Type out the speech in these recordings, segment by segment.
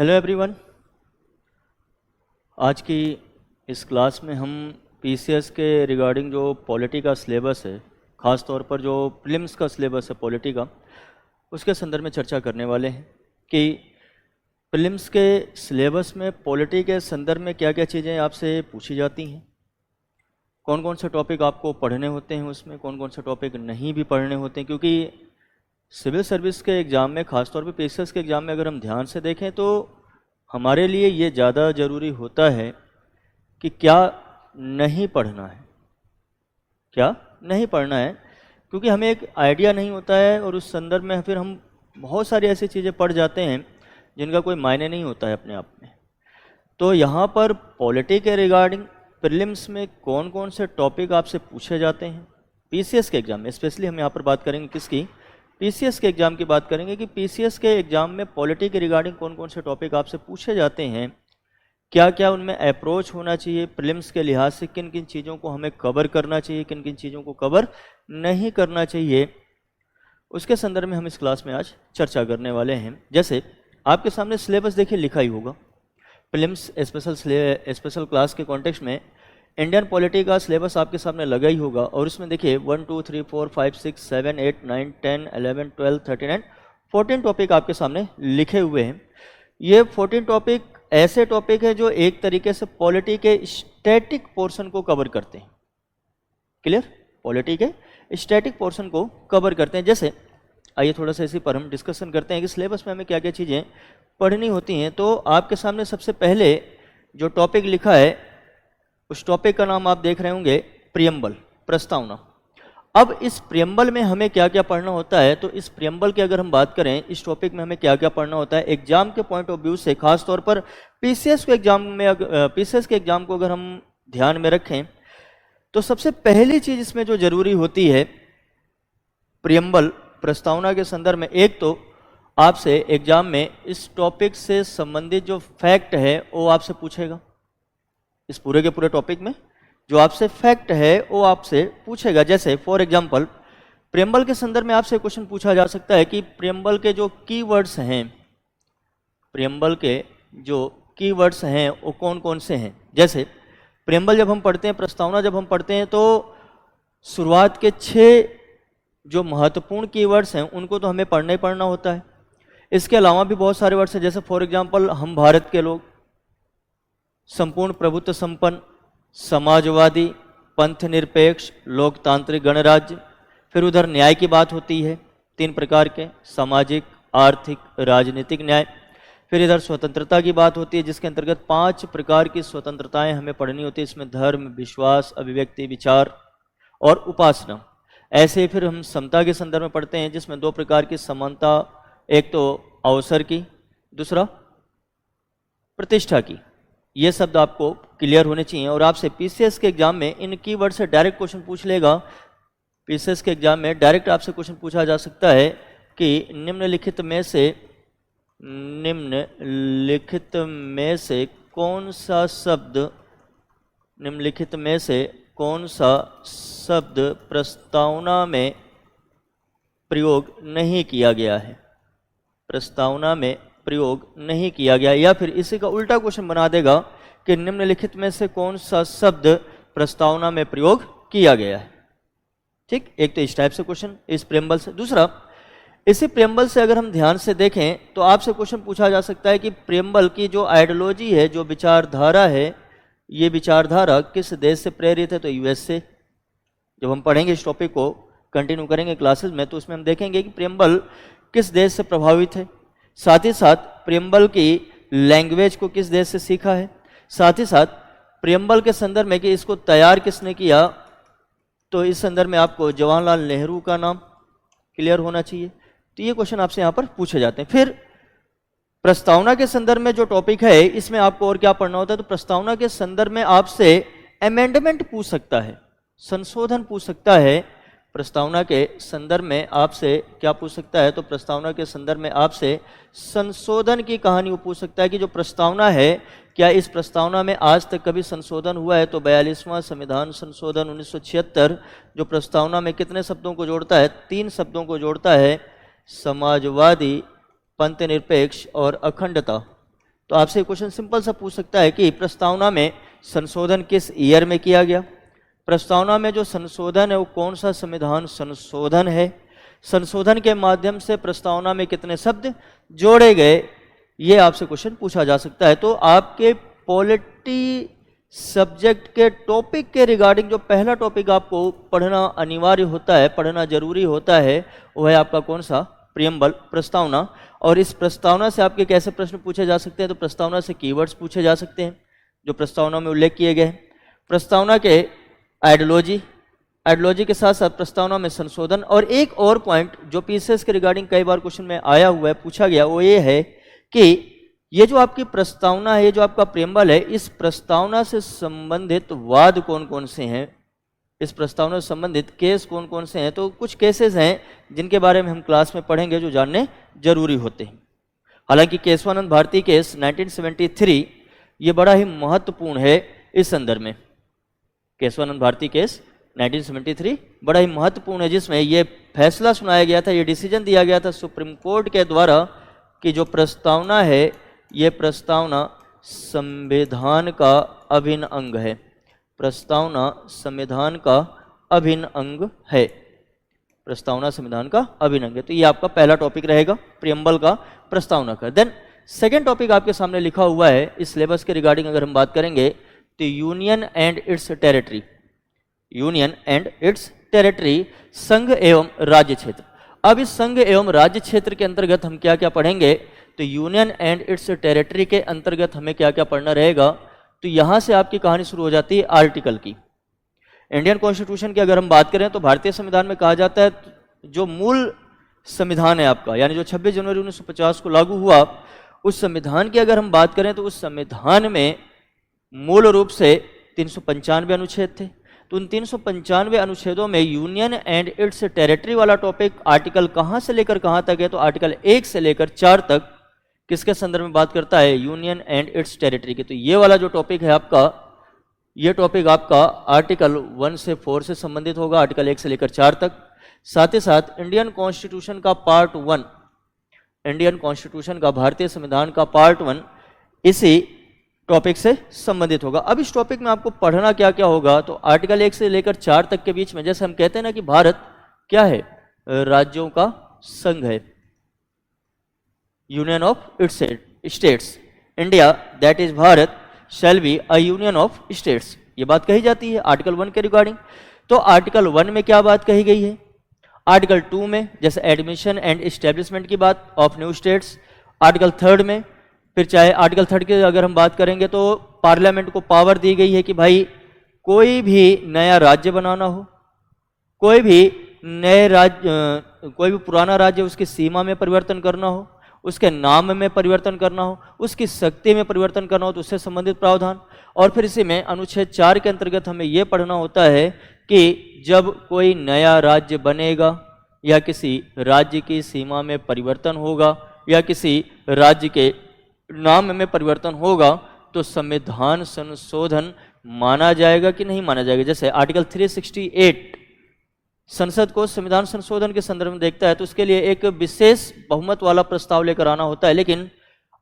Hello everyone. आज की इस क्लास में हम पीसीएस के रिगार्डिंग जो पॉलिटी का सिलेबस है, ख़ास तौर पर जो प्रीलिम्स का सिलेबस है पॉलिटी का, उसके संदर्भ में चर्चा करने वाले हैं कि प्रीलिम्स के सिलेबस में पॉलिटी के संदर्भ में क्या क्या चीज़ें आपसे पूछी जाती हैं, कौन कौन से टॉपिक आपको पढ़ने होते हैं, उसमें कौन कौन से टॉपिक नहीं भी पढ़ने होते हैं। क्योंकि सिविल सर्विस के एग्ज़ाम में, ख़ासतौर पे पीसीएस के एग्ज़ाम में अगर हम ध्यान से देखें तो हमारे लिए ये ज़्यादा ज़रूरी होता है कि क्या नहीं पढ़ना है, क्या नहीं पढ़ना है, क्योंकि हमें एक आइडिया नहीं होता है और उस संदर्भ में फिर हम बहुत सारी ऐसी चीज़ें पढ़ जाते हैं जिनका कोई मायने नहीं होता है अपने आप में। तो यहाँ पर पॉलिटी के रिगार्डिंग प्रीलिम्स में कौन कौन से टॉपिक आपसे पूछे जाते हैं पीसीएस के एग्ज़ाम में, स्पेशली हम यहाँ पर बात करेंगे किसकी, पीसीएस के एग्ज़ाम की बात करेंगे कि पीसीएस के एग्ज़ाम में पॉलिटी के रिगार्डिंग कौन कौन से टॉपिक आपसे पूछे जाते हैं, क्या क्या उनमें अप्रोच होना चाहिए, प्रीलिम्स के लिहाज से किन किन चीज़ों को हमें कवर करना चाहिए, किन किन चीज़ों को कवर नहीं करना चाहिए, उसके संदर्भ में हम इस क्लास में आज चर्चा करने वाले हैं। जैसे आपके सामने सिलेबस देखिए लिखा ही होगा, प्रीलिम्स स्पेशल क्लास के कॉन्टेक्स्ट में इंडियन पॉलिटी का सिलेबस आपके सामने लगा ही होगा और उसमें देखिए 1 2 3 4 5 6 7 8 9 10 11 12 13 एंड 14 टॉपिक आपके सामने लिखे हुए हैं। ये 14 टॉपिक ऐसे टॉपिक है जो एक तरीके से पॉलिटी के स्टैटिक पोर्शन को कवर करते हैं। क्लियर? पॉलिटी के स्टैटिक पोर्शन को कवर करते हैं। जैसे आइए थोड़ा सा इसी पर हम डिस्कशन करते हैं कि सिलेबस में हमें क्या क्या चीज़ें पढ़नी होती हैं। तो आपके सामने सबसे पहले जो टॉपिक लिखा है उस टॉपिक का नाम आप देख रहे होंगे प्रियम्बल, प्रस्तावना। अब इस प्रियम्बल में हमें क्या क्या पढ़ना होता है, तो इस प्रियम्बल की अगर हम बात करें, इस टॉपिक में हमें क्या क्या पढ़ना होता है एग्जाम के पॉइंट ऑफ व्यू से, खास तौर पर पीसीएस के एग्जाम को अगर हम ध्यान में रखें तो सबसे पहली चीज इसमें जो जरूरी होती है प्रियम्बल प्रस्तावना के संदर्भ में, एक तो आपसे एग्जाम में इस टॉपिक से संबंधित जो फैक्ट है वो आपसे पूछेगा। इस पूरे के पूरे टॉपिक में जो आपसे फैक्ट है वो आपसे पूछेगा। जैसे फॉर एग्जांपल प्रियम्बल के संदर्भ में आपसे क्वेश्चन पूछा जा सकता है कि प्रियम्बल के जो कीवर्ड्स हैं, प्रियम्बल के जो कीवर्ड्स हैं वो कौन कौन से हैं। जैसे प्रियम्बल जब हम पढ़ते हैं, प्रस्तावना जब हम पढ़ते हैं तो शुरुआत के 6 जो महत्वपूर्ण कीवर्ड्स हैं उनको तो हमें पढ़ना ही पढ़ना होता है। इसके अलावा भी बहुत सारे वर्ड्स हैं, जैसे फॉर एग्जांपल हम भारत के लोग, संपूर्ण प्रभुत्व संपन्न, समाजवादी, पंथ निरपेक्ष, लोकतांत्रिक गणराज्य। फिर उधर न्याय की बात होती है 3 प्रकार के, सामाजिक, आर्थिक, राजनीतिक न्याय। फिर इधर स्वतंत्रता की बात होती है जिसके अंतर्गत 5 प्रकार की स्वतंत्रताएं हमें पढ़नी होती है। इसमें धर्म, विश्वास, अभिव्यक्ति, विचार और उपासना। ऐसे फिर हम समता के संदर्भ में पढ़ते हैं जिसमें 2 प्रकार की समानता, एक तो अवसर की, दूसरा प्रतिष्ठा की। ये शब्द आपको क्लियर होने चाहिए और आपसे पीसीएस के एग्जाम में इन कीवर्ड से डायरेक्ट क्वेश्चन पूछ लेगा। पीसीएस के एग्जाम में डायरेक्ट आपसे क्वेश्चन पूछा जा सकता है कि निम्नलिखित में से कौन सा शब्द प्रस्तावना में प्रयोग नहीं किया गया है, प्रस्तावना में प्रयोग नहीं किया गया। या फिर इसी का उल्टा क्वेश्चन बना देगा कि निम्नलिखित में से कौन सा शब्द प्रस्तावना में प्रयोग किया गया है। ठीक, एक तो इस टाइप से क्वेश्चन इस प्रियम्बल से। दूसरा, इसी प्रियम्बल से अगर हम ध्यान से देखें तो आपसे क्वेश्चन पूछा जा सकता है कि प्रियम्बल की जो आइडियोलॉजी है, जो विचारधारा है, ये विचारधारा किस देश से प्रेरित है, तो यूएस से। जब हम पढ़ेंगे इस टॉपिक को, कंटिन्यू करेंगे क्लासेस में, तो उसमें हम देखेंगे कि प्रियम्बल किस देश से प्रभावित है, साथ ही साथ प्रियम्बल की लैंग्वेज को किस देश से सीखा है, साथ ही साथ प्रियम्बल के संदर्भ में कि इसको तैयार किसने किया, तो इस संदर्भ में आपको जवाहरलाल नेहरू का नाम क्लियर होना चाहिए। तो ये क्वेश्चन आपसे यहाँ पर पूछे जाते हैं। फिर प्रस्तावना के संदर्भ में जो टॉपिक है इसमें आपको और क्या पढ़ना होता है, तो प्रस्तावना के संदर्भ में आपसे अमेंडमेंट पूछ सकता है, संशोधन पूछ सकता है। प्रस्तावना के संदर्भ में आपसे क्या पूछ सकता है, तो प्रस्तावना के संदर्भ में आपसे संशोधन की कहानी वो पूछ सकता है कि जो प्रस्तावना है, क्या इस प्रस्तावना में आज तक कभी संशोधन हुआ है। तो 42वां संविधान संशोधन 1976 जो प्रस्तावना में कितने शब्दों को जोड़ता है, 3 शब्दों को जोड़ता है, समाजवादी, पंथ निरपेक्ष और अखंडता। तो आपसे क्वेश्चन सिंपल सा पूछ सकता है कि प्रस्तावना में संशोधन किस ईयर में किया गया, प्रस्तावना में जो संशोधन है वो कौन सा संविधान संशोधन है, संशोधन के माध्यम से प्रस्तावना में कितने शब्द जोड़े गए, ये आपसे क्वेश्चन पूछा जा सकता है। तो आपके पॉलिटी सब्जेक्ट के टॉपिक के रिगार्डिंग जो पहला टॉपिक आपको पढ़ना अनिवार्य होता है, पढ़ना जरूरी होता है, वो है आपका कौन सा, प्रियम्बल, प्रस्तावना। और इस प्रस्तावना से आपके कैसे प्रश्न पूछे जा सकते हैं, तो प्रस्तावना से कीवर्ड्स पूछे जा सकते हैं जो प्रस्तावना में उल्लेख किए गए हैं। प्रस्तावना के आइडियोलॉजी के साथ साथ प्रस्तावना में संशोधन। और एक और पॉइंट जो पीसीएस के रिगार्डिंग कई बार क्वेश्चन में आया हुआ है, पूछा गया, वो ये है कि ये जो आपकी प्रस्तावना है, ये जो आपका प्रियम्बल है, इस प्रस्तावना से संबंधित वाद कौन कौन से हैं, इस प्रस्तावना से संबंधित केस कौन कौन से हैं। तो कुछ केसेस हैं जिनके बारे में हम क्लास में पढ़ेंगे जो जानने जरूरी होते हैं। हालांकि केशवानंद भारती केस 1973 ये बड़ा ही महत्वपूर्ण है इस संदर्भ में। केशवानंद भारती केस 1973 बड़ा ही महत्वपूर्ण है, जिसमें ये फैसला सुनाया गया था, ये डिसीजन दिया गया था सुप्रीम कोर्ट के द्वारा कि जो प्रस्तावना है ये प्रस्तावना संविधान का अभिन्न अंग है, प्रस्तावना संविधान का अभिन्न अंग है, प्रस्तावना संविधान का अभिन्न अंग है। तो ये आपका पहला टॉपिक रहेगा प्रियम्बल का, प्रस्तावना का। देन सेकेंड टॉपिक आपके सामने लिखा हुआ है इस सिलेबस के रिगार्डिंग अगर हम बात करेंगे तो union and it's territory, union and it's territory, संघ एवं राज्य क्षेत्र। अब इस संघ एवं राज्य क्षेत्र के अंतर्गत हम क्या क्या पढ़ेंगे, तो यूनियन एंड इट्स टेरिटरी के अंतर्गत हमें क्या क्या पढ़ना रहेगा। तो यहां से आपकी कहानी शुरू हो जाती है आर्टिकल की। इंडियन कॉन्स्टिट्यूशन की अगर हम बात करें तो भारतीय संविधान में कहा जाता है जो मूल संविधान है आपका, यानी जो 26 जनवरी 1950 को लागू हुआ, उस संविधान की अगर हम बात करें तो उस संविधान में मूल रूप से 395 अनुच्छेद थे। तो उन 395 अनुच्छेदों में यूनियन एंड इट्स टेरिटरी वाला टॉपिक आर्टिकल कहां से लेकर कहां तक है, तो आर्टिकल 1 से लेकर 4 तक किसके संदर्भ में बात करता है, यूनियन एंड इट्स टेरिटरी के। तो ये वाला जो टॉपिक है आपका, ये टॉपिक आपका आर्टिकल 1 से 4 से संबंधित होगा, आर्टिकल 1 से लेकर 4 तक। साथ ही साथ इंडियन कॉन्स्टिट्यूशन का पार्ट 1, इंडियन कॉन्स्टिट्यूशन का, भारतीय संविधान का पार्ट 1 इसी टॉपिक से संबंधित होगा। अब इस टॉपिक में आपको पढ़ना क्या क्या होगा, तो आर्टिकल 1 से लेकर 4 तक के बीच में, जैसे हम कहते हैं ना कि भारत क्या है, राज्यों का संघ है, union of its states, India that is Bharat shall be a union of states, ये बात कही जाती है आर्टिकल 1 के रिगार्डिंग। तो आर्टिकल 1 में क्या बात कही गई है, आर्टिकल 2 में जैसे एडमिशन एंड एस्टेब्लिशमेंट की बात ऑफ न्यू स्टेट्स, आर्टिकल 3 में फिर चाहे आर्टिकल 3 की अगर हम बात करेंगे तो पार्लियामेंट को पावर दी गई है कि भाई कोई भी नया राज्य बनाना हो, कोई भी नए राज्य, कोई भी पुराना राज्य उसकी सीमा में परिवर्तन करना हो, उसके नाम में परिवर्तन करना हो, उसकी शक्ति में परिवर्तन करना हो, तो उससे संबंधित प्रावधान। और फिर इसी में अनुच्छेद 4 के अंतर्गत हमें यह पढ़ना होता है कि जब कोई नया राज्य बनेगा या किसी राज्य की सीमा में परिवर्तन होगा या किसी राज्य के नाम में परिवर्तन होगा तो संविधान संशोधन माना जाएगा कि नहीं माना जाएगा। जैसे आर्टिकल 368 संसद को संविधान संशोधन के संदर्भ में देखता है, तो उसके लिए एक विशेष बहुमत वाला प्रस्ताव लेकर आना होता है। लेकिन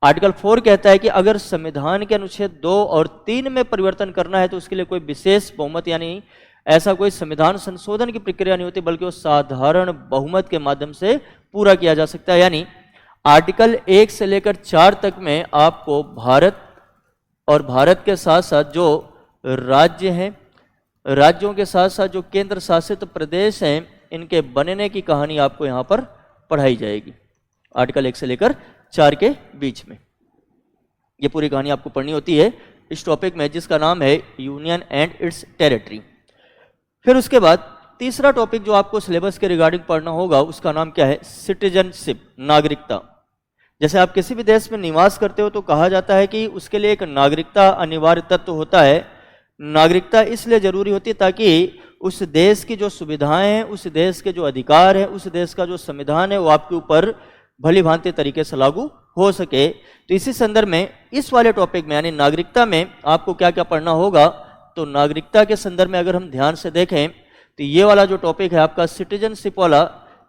आर्टिकल 4 कहता है कि अगर संविधान के अनुच्छेद 2 और 3 में परिवर्तन करना है तो उसके लिए कोई विशेष बहुमत यानी ऐसा कोई संविधान संशोधन की प्रक्रिया नहीं होती, बल्कि वो साधारण बहुमत के माध्यम से पूरा किया जा सकता है। यानी आर्टिकल 1 से लेकर 4 तक में आपको भारत और भारत के साथ साथ जो राज्य हैं, राज्यों के साथ साथ जो केंद्र शासित प्रदेश हैं, इनके बनने की कहानी आपको यहाँ पर पढ़ाई जाएगी आर्टिकल 1 से लेकर 4 के बीच में। ये पूरी कहानी आपको पढ़नी होती है इस टॉपिक में, जिसका नाम है यूनियन एंड इट्स टेरिटरी। फिर उसके बाद तीसरा टॉपिक जो आपको सिलेबस के रिगार्डिंग पढ़ना होगा उसका नाम क्या है, सिटीजनशिप, नागरिकता। जैसे आप किसी भी देश में निवास करते हो तो कहा जाता है कि उसके लिए एक नागरिकता अनिवार्य तत्व होता है। नागरिकता इसलिए जरूरी होती है ताकि उस देश की जो सुविधाएं हैं, उस देश के जो अधिकार हैं, उस देश का जो संविधान है वो आपके ऊपर भली भांति तरीके से लागू हो सके। तो इसी संदर्भ में इस वाले टॉपिक में यानी नागरिकता में आपको क्या क्या पढ़ना होगा, तो नागरिकता के संदर्भ में अगर हम ध्यान से देखें तो ये वाला जो टॉपिक है आपका सिटीजनशिप वाला,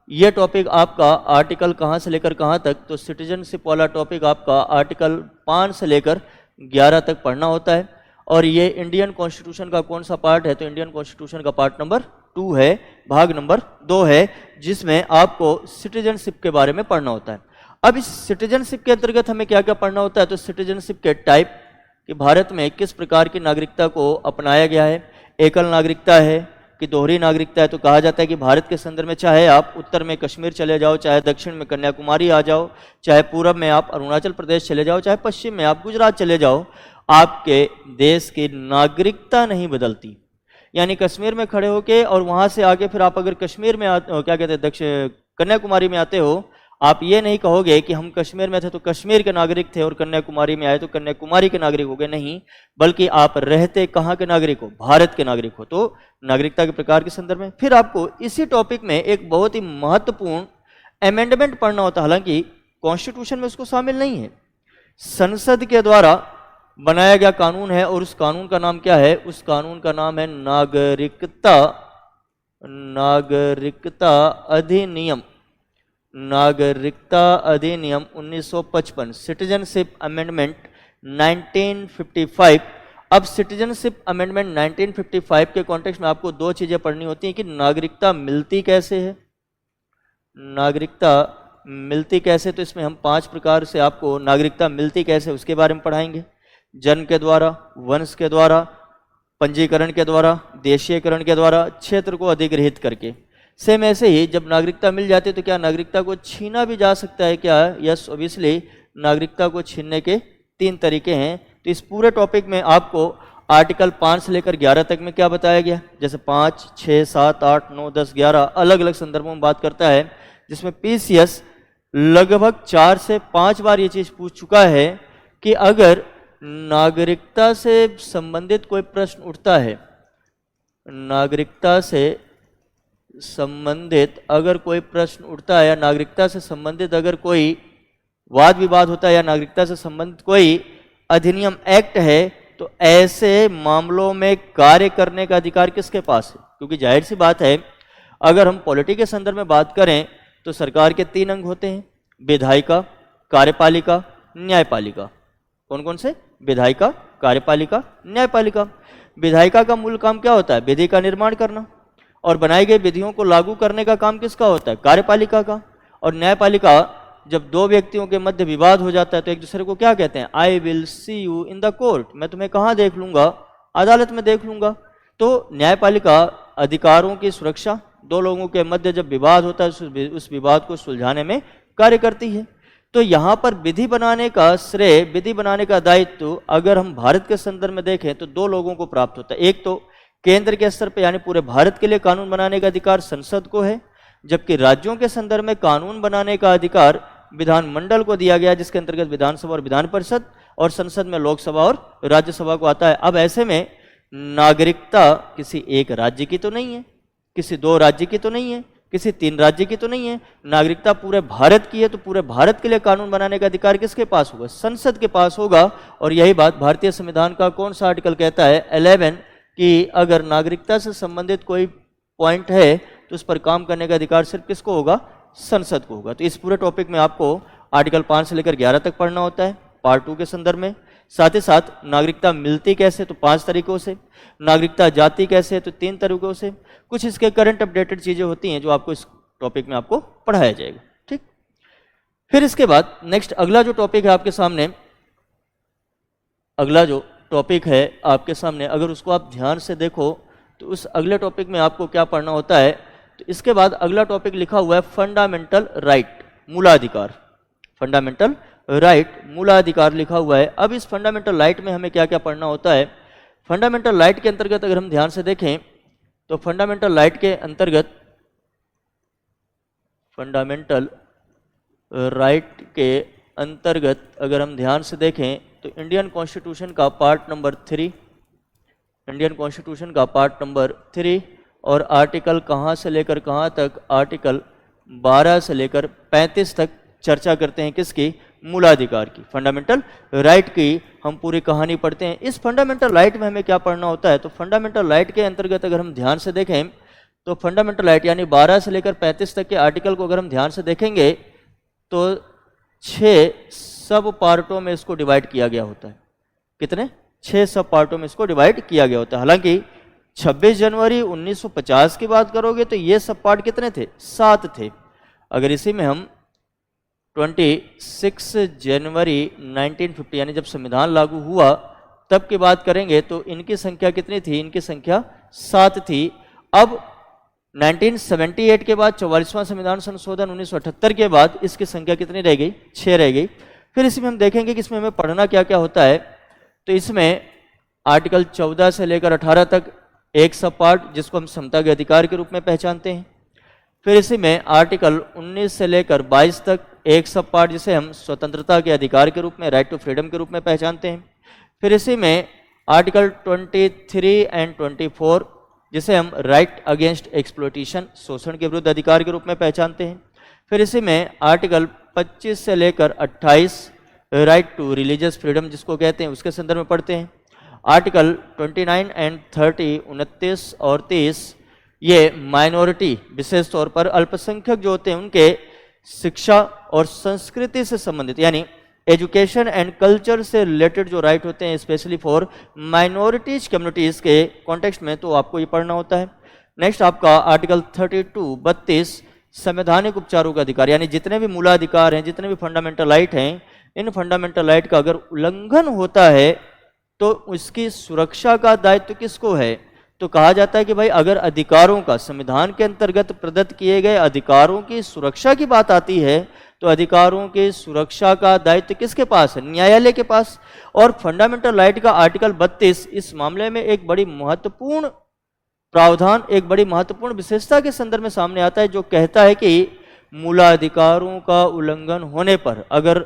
ये टॉपिक आपका आर्टिकल कहाँ से लेकर कहाँ तक, तो सिटीजनशिप वाला टॉपिक आपका आर्टिकल 5 से लेकर 11 तक पढ़ना होता है। और ये इंडियन कॉन्स्टिट्यूशन का कौन सा पार्ट है, तो इंडियन कॉन्स्टिट्यूशन का पार्ट नंबर 2 है, भाग नंबर 2 है, जिसमें आपको सिटीजनशिप के बारे में पढ़ना होता है। अब इस सिटीजनशिप के अंतर्गत हमें क्या क्या पढ़ना होता है, तो सिटीजनशिप के टाइप कि भारत में किस प्रकार की नागरिकता को अपनाया गया है, एकल नागरिकता है कि दोहरी नागरिकता है। तो कहा जाता है कि भारत के संदर्भ में चाहे आप उत्तर में कश्मीर चले जाओ, चाहे दक्षिण में कन्याकुमारी आ जाओ, चाहे पूरब में आप अरुणाचल प्रदेश चले जाओ, चाहे पश्चिम में आप गुजरात चले जाओ, आपके देश की नागरिकता नहीं बदलती। यानी कश्मीर में खड़े होके और वहां से आगे फिर आप अगर कश्मीर में क्या कहते हैं दक्षिण कन्याकुमारी में आते हो, आप ये नहीं कहोगे कि हम कश्मीर में थे तो कश्मीर के नागरिक थे और कन्याकुमारी में आए तो कन्याकुमारी के नागरिक हो गए, नहीं, बल्कि आप रहते कहाँ के नागरिक हो, भारत के नागरिक हो। तो नागरिकता के प्रकार के संदर्भ में फिर आपको इसी टॉपिक में एक बहुत ही महत्वपूर्ण अमेंडमेंट पढ़ना होता है, हालांकि कॉन्स्टिट्यूशन में उसको शामिल नहीं है, संसद के द्वारा बनाया गया कानून है। और उस कानून का नाम क्या है, उस कानून का नाम है नागरिकता अधिनियम, नागरिकता अधिनियम 1955, सिटीजनशिप अमेंडमेंट 1955। अब सिटीजनशिप अमेंडमेंट 1955 के कॉन्टेक्स्ट में आपको दो चीजें पढ़नी होती हैं कि नागरिकता मिलती कैसे है, नागरिकता मिलती कैसे। तो इसमें हम 5 प्रकार से आपको नागरिकता मिलती कैसे उसके बारे में पढ़ाएंगे। जन्म के द्वारा, वंश के द्वारा, पंजीकरण के द्वारा, देशीयकरण के द्वारा, क्षेत्र को अधिग्रहित करके। सेम ऐसे ही जब नागरिकता मिल जाती है तो क्या नागरिकता को छीना भी जा सकता है क्या? यस, ऑब्वियसली नागरिकता को छीनने के 3 तरीके हैं। तो इस पूरे टॉपिक में आपको आर्टिकल 5 से लेकर 11 तक में क्या बताया गया, जैसे 5, 6, 7, 8, 9, 10, 11 अलग अलग संदर्भों में बात करता है, जिसमें पीसीएस लगभग 4 से 5 बार ये चीज पूछ चुका है कि अगर नागरिकता से संबंधित कोई प्रश्न उठता है, नागरिकता से संबंधित अगर कोई प्रश्न उठता है या नागरिकता से संबंधित अगर कोई वाद विवाद होता है या नागरिकता से संबंधित कोई अधिनियम एक्ट है, तो ऐसे मामलों में कार्य करने का अधिकार किसके पास है? क्योंकि जाहिर सी बात है, अगर हम पॉलिटी के संदर्भ में बात करें तो सरकार के 3 अंग होते हैं, विधायिका, कार्यपालिका, न्यायपालिका। कौन कौन से? विधायिका, कार्यपालिका, न्यायपालिका। विधायिका का मूल काम क्या होता है? विधि का निर्माण करना, और बनाई गई विधियों को लागू करने का काम किसका होता है? कार्यपालिका का। और न्यायपालिका, जब 2 व्यक्तियों के मध्य विवाद हो जाता है तो एक दूसरे को क्या कहते हैं? I will see you in the court, मैं तुम्हें कहाँ देख लूंगा? अदालत में देख लूंगा। तो न्यायपालिका अधिकारों की सुरक्षा, 2 लोगों के मध्य जब विवाद होता है उस विवाद को सुलझाने में कार्य करती है। तो यहाँ पर विधि बनाने का श्रेय, विधि बनाने का दायित्व अगर हम भारत के संदर्भ में देखें तो 2 लोगों को प्राप्त होता है। एक तो केंद्र के स्तर पर यानी पूरे भारत के लिए कानून बनाने का अधिकार संसद को है, जबकि राज्यों के संदर्भ में कानून बनाने का अधिकार विधानमंडल को दिया गया, जिसके अंतर्गत विधानसभा और विधान परिषद, और संसद में लोकसभा और राज्यसभा को आता है। अब ऐसे में नागरिकता किसी एक राज्य की तो नहीं है, किसी 2 राज्य की तो नहीं है, किसी 3 राज्य की तो नहीं है, नागरिकता पूरे भारत की है। तो पूरे भारत के लिए कानून बनाने का अधिकार किसके पास होगा? संसद के पास होगा। और यही बात भारतीय संविधान का कौन सा आर्टिकल कहता है? 11, कि अगर नागरिकता से संबंधित कोई पॉइंट है तो उस पर काम करने का अधिकार सिर्फ किसको होगा? संसद को होगा। तो इस पूरे टॉपिक में आपको आर्टिकल 5 से लेकर 11 तक पढ़ना होता है पार्ट 2 के संदर्भ में। साथ ही साथ नागरिकता मिलती कैसे, तो 5 तरीकों से, नागरिकता जाती कैसे, तो 3 तरीकों से। कुछ इसके करंट अपडेटेड चीजें होती हैं जो आपको इस टॉपिक में आपको पढ़ाया जाएगा। ठीक, फिर इसके बाद नेक्स्ट अगला जो टॉपिक है आपके सामने, अगला जो टॉपिक है आपके सामने, अगर उसको आप ध्यान से देखो तो उस अगले टॉपिक में आपको क्या पढ़ना होता है, तो इसके बाद अगला टॉपिक लिखा हुआ है फंडामेंटल राइट, मूलाधिकार। फंडामेंटल राइट, मूलाधिकार लिखा हुआ है। अब इस फंडामेंटल राइट में हमें क्या क्या पढ़ना होता है? फंडामेंटल राइट के अंतर्गत अगर हम ध्यान से देखें तो फंडामेंटल राइट के अंतर्गत, फंडामेंटल राइट के अंतर्गत अगर हम ध्यान से देखें तो इंडियन कॉन्स्टिट्यूशन का पार्ट नंबर 3, इंडियन कॉन्स्टिट्यूशन का पार्ट नंबर 3, और आर्टिकल कहाँ से लेकर कहाँ तक? आर्टिकल 12 से लेकर 35 तक चर्चा करते हैं किसकी? मूलाधिकार की, फंडामेंटल राइट की हम पूरी कहानी पढ़ते हैं। इस फंडामेंटल राइट में हमें क्या पढ़ना होता है? तो फंडामेंटल राइट के अंतर्गत अगर हम ध्यान से देखें तो फंडामेंटल राइट यानी 12 से लेकर 35 तक के आर्टिकल को अगर हम ध्यान से देखेंगे तो 6 सब पार्टों में इसको डिवाइड किया गया होता है। कितने? 6 सब पार्टों में इसको डिवाइड किया गया होता है। हालांकि 26 जनवरी 1950 की बात करोगे तो ये सब पार्ट कितने थे? 7 थे। अगर इसी में हम 26 जनवरी 1950 यानी जब संविधान लागू हुआ तब की बात करेंगे तो इनकी संख्या कितनी थी? इनकी संख्या 7 थी। अब 1978 के बाद 44वां संविधान संशोधन 1978 के बाद इसकी संख्या कितनी रह गई? 6 रह गई। फिर इसमें हम देखेंगे कि इसमें हमें पढ़ना क्या क्या होता है। तो इसमें आर्टिकल 14 से लेकर 18 तक एक सब पार्ट जिसको हम समता के अधिकार के रूप में पहचानते हैं। फिर इसी में आर्टिकल 19 से लेकर 22 तक एक सब पार्ट जिसे हम स्वतंत्रता के अधिकार के रूप में, राइट टू फ्रीडम के रूप में पहचानते हैं। फिर इसी में आर्टिकल 23 एंड 24 जिसे हम राइट अगेंस्ट एक्सप्लॉइटेशन, शोषण के विरुद्ध अधिकार के रूप में पहचानते हैं। फिर इसी में आर्टिकल 25 से लेकर 28 राइट टू रिलीजियस फ्रीडम जिसको कहते हैं उसके संदर्भ में पढ़ते हैं। आर्टिकल 29 एंड 30, 29 और 30 ये माइनॉरिटी, विशेष तौर पर अल्पसंख्यक जो होते हैं उनके शिक्षा और संस्कृति से संबंधित यानी एजुकेशन एंड कल्चर से रिलेटेड जो राइट होते हैं स्पेशली फॉर माइनॉरिटीज कम्युनिटीज के कॉन्टेक्स्ट में, तो आपको ये पढ़ना होता है। नेक्स्ट आपका आर्टिकल 32, 32 संवैधानिक उपचारों का अधिकार यानी जितने भी मूलाधिकार हैं, जितने भी फंडामेंटल राइट हैं, इन फंडामेंटल राइट का अगर उल्लंघन होता है तो उसकी सुरक्षा का दायित्व किसको है? तो कहा जाता है कि भाई अगर अधिकारों का, संविधान के अंतर्गत प्रदत्त किए गए अधिकारों की सुरक्षा की बात आती है तो अधिकारों की सुरक्षा का दायित्व किसके पास है? न्यायालय के पास। और फंडामेंटल राइट का आर्टिकल 32 इस मामले में एक बड़ी महत्वपूर्ण प्रावधान, एक बड़ी महत्वपूर्ण विशेषता के संदर्भ में सामने आता है जो कहता है कि मूलाधिकारों का उल्लंघन होने पर अगर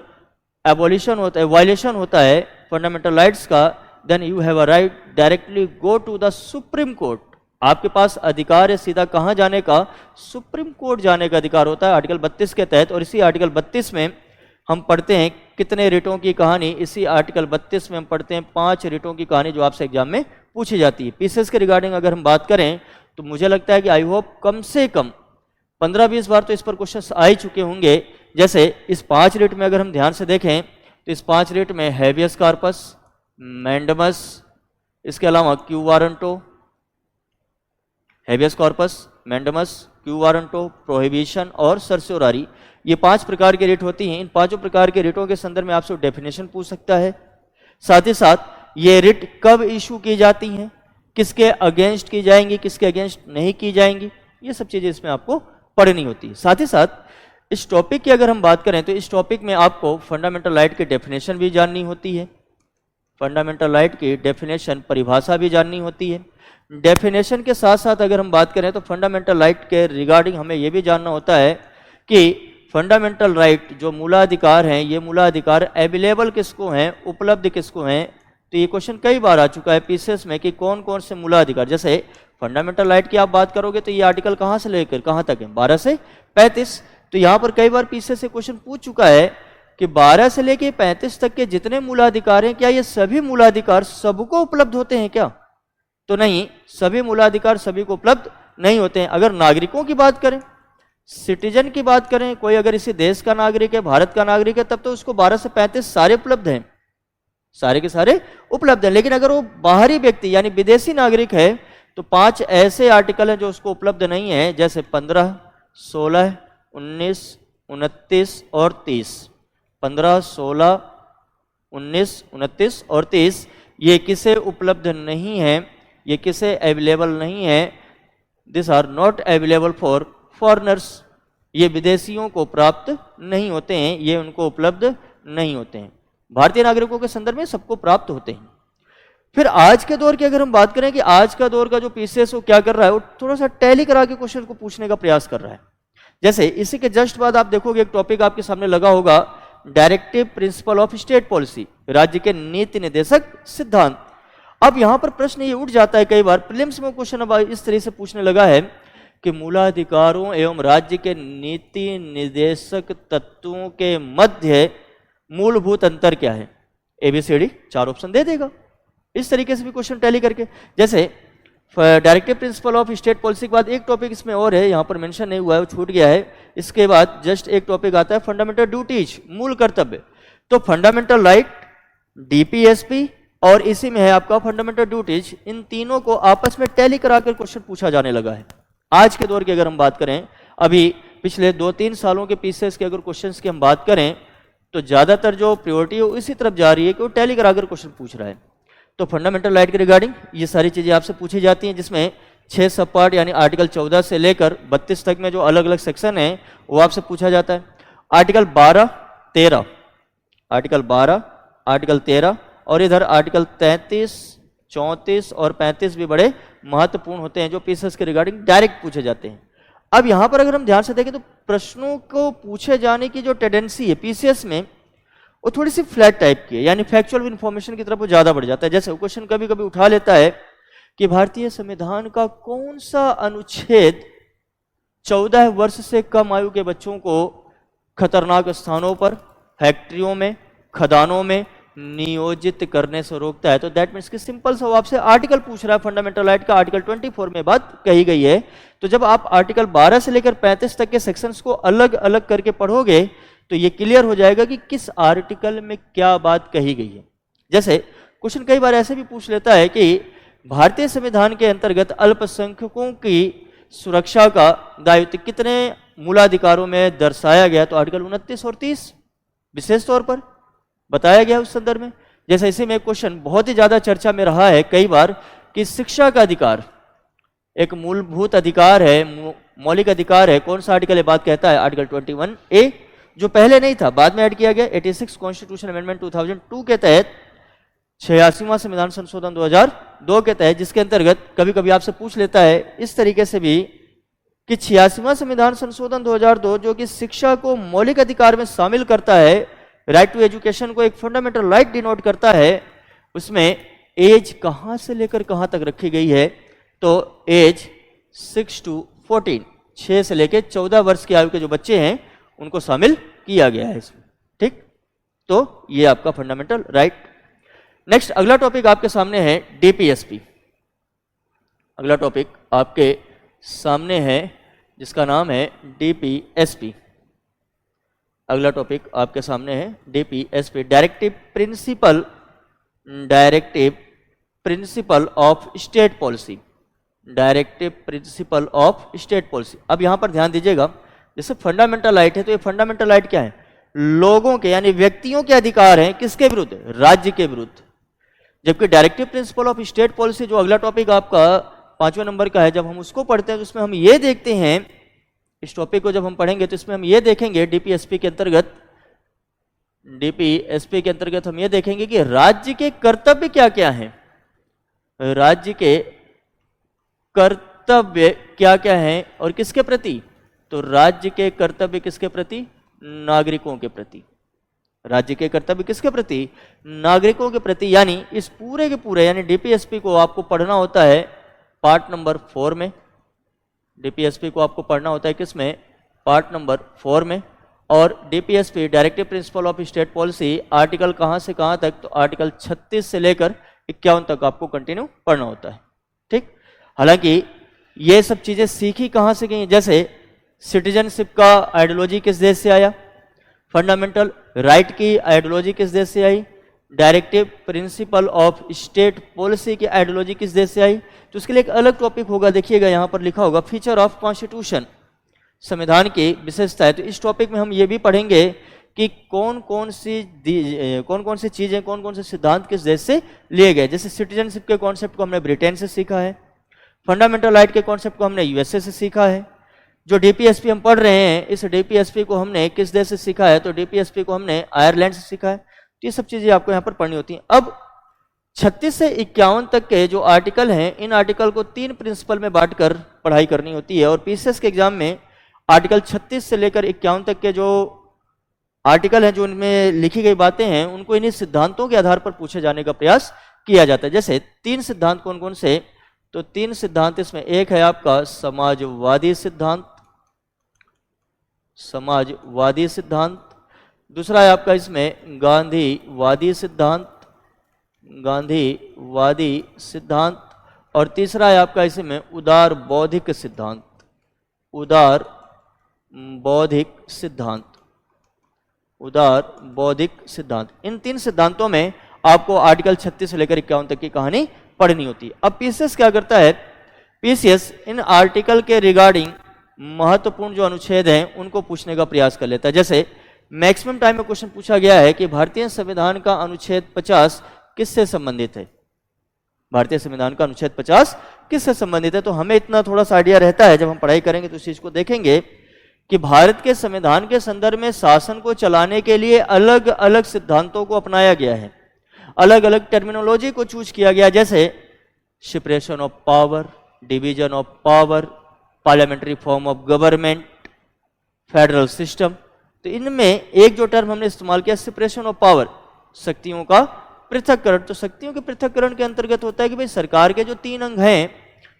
एबॉलिशन होता है, वायलेशन होता है फंडामेंटल राइट्स का, then you have a right directly go to the supreme court. आपके पास अधिकार है सीधा कहां जाने का? सुप्रीम कोर्ट जाने का अधिकार होता है आर्टिकल 32 के तहत। और इसी आर्टिकल 32 में हम पढ़ते हैं कितने रिटों की कहानी? इसी आर्टिकल 32 में हम पढ़ते हैं 5 रिटों की कहानी जो आपसे एग्जाम में पूछी जाती है। पीसेस के रिगार्डिंग अगर हम बात करें तो मुझे लगता है कि आई होप कम से कम 15-20 बार तो इस पर क्वेश्चन आ ही चुके होंगे। जैसे इस 5 रिट में अगर हम ध्यान से देखें तो इस 5 रिट में हैबियस कॉर्पस, मैंडमस, इसके अलावा quo warranto, habeas corpus, mandamus, quo warranto, prohibition और सर्स्योरारी, ये 5 प्रकार के रिट होती हैं। इन 5 प्रकार के रिटों के संदर्भ में आपसे डेफिनेशन पूछ सकता है। साथ ही साथ ये रिट कब इशू की जाती हैं, किसके अगेंस्ट की जाएंगी, किसके अगेंस्ट नहीं की जाएंगी, ये सब चीजें इसमें आपको पढ़नी होती है। साथ ही साथ इस टॉपिक की अगर हम बात करें तो इस टॉपिक में आपको फंडामेंटल राइट की डेफिनेशन भी जाननी होती है। फंडामेंटल राइट की डेफिनेशन, परिभाषा भी जाननी होती है। डेफिनेशन के साथ साथ अगर हम बात करें तो फंडामेंटल राइट के रिगार्डिंग हमें यह भी जानना होता है कि फंडामेंटल राइट जो मूलाधिकार हैं, ये मूलाधिकार अवेलेबल किसको हैं, उपलब्ध किसको हैं। तो ये क्वेश्चन कई बार आ चुका है पीसीएस में कि कौन कौन से मूलाधिकार, जैसे फंडामेंटल राइट की आप बात करोगे तो ये आर्टिकल कहाँ से लेकर कहाँ तक है? 12 से 35। तो यहाँ पर कई बार पीसीएस से क्वेश्चन पूछ चुका है कि 12 से लेकर 35 तक के जितने मूलाधिकार हैं, क्या ये सभी मूलाधिकार सबको उपलब्ध होते हैं क्या? तो नहीं, सभी मूलाधिकार सभी को उपलब्ध नहीं होते हैं। अगर नागरिकों की बात करें, सिटीजन की बात करें, कोई अगर इसी देश का नागरिक है, भारत का नागरिक है, तब तो उसको 12 से 35 सारे उपलब्ध हैं, सारे के सारे उपलब्ध हैं। लेकिन अगर वो बाहरी व्यक्ति यानी विदेशी नागरिक है तो 5 ऐसे आर्टिकल हैं जो उसको उपलब्ध नहीं है, जैसे 15, 16, 19, 29 और 30। 15, 16, 19, 29 और 30 ये किसे उपलब्ध नहीं है, ये किसे अवेलेबल नहीं है? This are not available for foreigners. ये विदेशियों को प्राप्त नहीं होते हैं, ये उनको उपलब्ध नहीं होते हैं। भारतीय नागरिकों के संदर्भ में सबको प्राप्त होते हैं। फिर आज के दौर की अगर हम बात करें कि आज का दौर का जो पीसीएस वो क्या कर रहा है, वो थोड़ा सा टैली करा के क्वेश्चन को पूछने का प्रयास कर रहा है। जैसे इसी के जस्ट बाद आप देखोगे एक टॉपिक आपके सामने लगा होगा, directive principle of state policy, राज्य के नीति निर्देशक सिद्धांत। अब यहां पर प्रश्न ये उठ जाता है, कई बार प्रीलिम्स में क्वेश्चन अब इस तरह से पूछने लगा है कि मूलाधिकारों एवं राज्य के नीति निर्देशक तत्वों के मध्य मूलभूत अंतर क्या है? एबीसीडी 4 ऑप्शन दे देगा, इस तरीके से भी क्वेश्चन टैली करके। जैसे directive principle of state policy के बाद एक टॉपिक इसमें और है, यहाँ पर मेंशन नहीं हुआ है, वो छूट गया है। इसके बाद जस्ट एक टॉपिक आता है फंडामेंटल ड्यूटीज, मूल कर्तव्य। तो फंडामेंटल राइट, डीपीएसपी और इसी में है आपका फंडामेंटल ड्यूटीज, इन तीनों को आपस में टैली कराकर क्वेश्चन पूछा जाने लगा है। आज के दौर की अगर हम बात करें, अभी पिछले 2-3 सालों के पीसीएस के अगर क्वेश्चंस की हम बात करें तो ज़्यादातर जो प्रायोरिटी है इसी तरफ जा रही है कि वो टैली कराकर क्वेश्चन पूछ रहा है। तो फंडामेंटल राइट के रिगार्डिंग ये सारी चीज़ें आपसे पूछी जाती हैं, जिसमें 6 सब पार्ट यानी आर्टिकल 14 से लेकर 32 तक में जो अलग अलग सेक्शन है वो आपसे पूछा जाता है। आर्टिकल 12, 13, आर्टिकल 12, आर्टिकल 13 और इधर आर्टिकल 33, 34 और 35 भी बड़े महत्वपूर्ण होते हैं जो पीसीएस के रिगार्डिंग डायरेक्ट पूछे जाते हैं। अब यहाँ पर अगर हम ध्यान से देखें तो प्रश्नों को पूछे जाने की जो टेंडेंसी है पीसीएस में वो थोड़ी सी फ्लैट टाइप की है, यानी फैक्चुअल इन्फॉर्मेशन की तरफ वो ज़्यादा बढ़ जाता है। जैसे क्वेश्चन कभी कभी उठा लेता है कि भारतीय संविधान का कौन सा अनुच्छेद 14 वर्ष से कम आयु के बच्चों को खतरनाक स्थानों पर, फैक्ट्रियों में, खदानों में नियोजित करने से रोकता है। तो दैट मीन्स कि सिंपल सा वो आपसे आर्टिकल पूछ रहा है, फंडामेंटल राइट का आर्टिकल 24 में बात कही गई है। तो जब आप आर्टिकल 12 से लेकर 35 तक के सेक्शंस को अलग अलग करके पढ़ोगे तो ये क्लियर हो जाएगा कि किस आर्टिकल में क्या बात कही गई है। जैसे क्वेश्चन कई बार ऐसे भी पूछ लेता है कि भारतीय संविधान के अंतर्गत अल्पसंख्यकों की सुरक्षा का दायित्व कितने मूलाधिकारों में दर्शाया गया, तो आर्टिकल 29 और 30 विशेष तौर पर बताया गया उस संदर्भ में। जैसे इसी में क्वेश्चन बहुत ही ज्यादा चर्चा में रहा है कई बार कि शिक्षा का अधिकार एक मूलभूत अधिकार है, मौलिक अधिकार है। कौन सा आर्टिकल ये बात कहता है? आर्टिकल 21A, जो पहले नहीं था, बाद में ऐड किया गया 86 कॉन्स्टिट्यूशन अमेंडमेंट 2002 के तहत, 86वां संविधान संशोधन 2002 के तहत, जिसके अंतर्गत कभी कभी आपसे पूछ लेता है इस तरीके से भी कि 86वां संविधान संशोधन 2002 जो कि शिक्षा को मौलिक अधिकार में शामिल करता है, राइट टू एजुकेशन को एक फंडामेंटल राइट डिनोट करता है, उसमें एज कहां से लेकर कहां तक रखी गई है? तो एज 6 to 14, 6 से लेकर 14 वर्ष की आयु के जो बच्चे हैं उनको शामिल किया गया है इसमें। ठीक, तो ये आपका फंडामेंटल राइट। नेक्स्ट अगला टॉपिक आपके सामने है डीपीएसपी। अगला टॉपिक आपके सामने है जिसका नाम है डीपीएसपी। अगला टॉपिक आपके सामने है DPSP, directive principle of state policy. Directive principle of state policy. अब यहां पर ध्यान दीजिएगा, जैसे फंडामेंटल राइट है तो ये फंडामेंटल राइट क्या है? लोगों के यानी व्यक्तियों के अधिकार हैं, किसके विरुद्ध? राज्य के विरुद्ध। जबकि directive principle of state policy जो अगला टॉपिक आपका 5वें नंबर का है, जब हम उसको पढ़ते हैं तो उसमें हम ये देखते हैं, इस टॉपिक को जब हम पढ़ेंगे तो इसमें हम ये देखेंगे डीपीएसपी के अंतर्गत हम ये देखेंगे कि राज्य के कर्तव्य क्या क्या हैं। राज्य के कर्तव्य क्या क्या हैं और किसके प्रति? तो राज्य के कर्तव्य किसके प्रति? नागरिकों के प्रति। राज्य के कर्तव्य किसके प्रति? नागरिकों के प्रति। यानी इस पूरे के पूरे यानी डीपीएसपी को आपको पढ़ना होता है पार्ट नंबर 4 में। डीपीएसपी को आपको पढ़ना होता है किसमें? पार्ट नंबर 4 में। और DPSP directive principle of state policy article कहां से कहां तक? तो आर्टिकल 36 से लेकर 51 तक आपको कंटिन्यू पढ़ना होता है। ठीक, हालांकि ये सब चीजें सीखी कहां से गई? जैसे सिटीजनशिप का आइडियोलॉजी किस देश से आया? फंडामेंटल राइट की आइडियोलॉजी किस देश से आई? Directive principle of state policy की आइडियोलॉजी किस देश से आई? तो उसके लिए एक अलग टॉपिक होगा, देखिएगा यहां पर लिखा होगा फीचर ऑफ कॉन्स्टिट्यूशन, संविधान की विशेषताएं। तो इस टॉपिक में हम ये भी पढ़ेंगे कि कौन कौन सी चीजें, कौन कौन से सिद्धांत किस देश से लिए गए। जैसे सिटीजनशिप के कॉन्सेप्ट को हमने ब्रिटेन से सीखा है, फंडामेंटल राइट के कॉन्सेप्ट को हमने यूएसए से सीखा है। जो डीपीएसपी हम पढ़ रहे हैं, इस डीपीएसपी को हमने किस देश से सीखा है? तो डीपीएसपी को हमने आयरलैंड से सीखा है। तो ये सब चीजें आपको यहाँ पर पढ़नी होती हैं। अब 36 से 51 तक के जो आर्टिकल हैं, इन आर्टिकल को 3 प्रिंसिपल में बांटकर पढ़ाई करनी होती है। और पीसीएस के एग्जाम में आर्टिकल 36 से लेकर 51 तक के जो आर्टिकल हैं, जो इनमें लिखी गई बातें हैं, उनको इन्हीं सिद्धांतों के आधार पर पूछे जाने का प्रयास किया जाता है। जैसे 3 सिद्धांत कौन कौन से? तो 3 सिद्धांत इसमें, एक है आपका समाजवादी सिद्धांत, दूसरा है आपका इसमें गांधीवादी सिद्धांत, और तीसरा है आपका इसमें उदार बौद्धिक सिद्धांत। उदार बौद्धिक सिद्धांत, उदार बौद्धिक सिद्धांत। इन 3 सिद्धांतों में आपको आर्टिकल 36 से लेकर 51 तक की कहानी पढ़नी होती है। अब पीसीएस क्या करता है, पीसीएस इन आर्टिकल के रिगार्डिंग महत्वपूर्ण जो अनुच्छेद हैं उनको पूछने का प्रयास कर लेता है। जैसे मैक्सिमम टाइम में क्वेश्चन पूछा गया है कि भारतीय संविधान का अनुच्छेद 50 किससे संबंधित है। भारतीय संविधान का अनुच्छेद 50 किससे संबंधित है। तो हमें इतना थोड़ा सा आइडिया रहता है, जब हम पढ़ाई करेंगे तो इस चीज को देखेंगे कि भारत के संविधान के संदर्भ में शासन को चलाने के लिए अलग अलग सिद्धांतों को अपनाया गया है, अलग अलग टर्मिनोलॉजी को चूज किया गया। जैसे separation of power, division of power, parliamentary form of government, federal system. तो इनमें एक जो टर्म हमने इस्तेमाल किया सेपरेशन ऑफ पावर, शक्तियों का पृथक्करण। तो शक्तियों के पृथक्करण के अंतर्गत होता है कि भाई सरकार के जो 3 अंग हैं,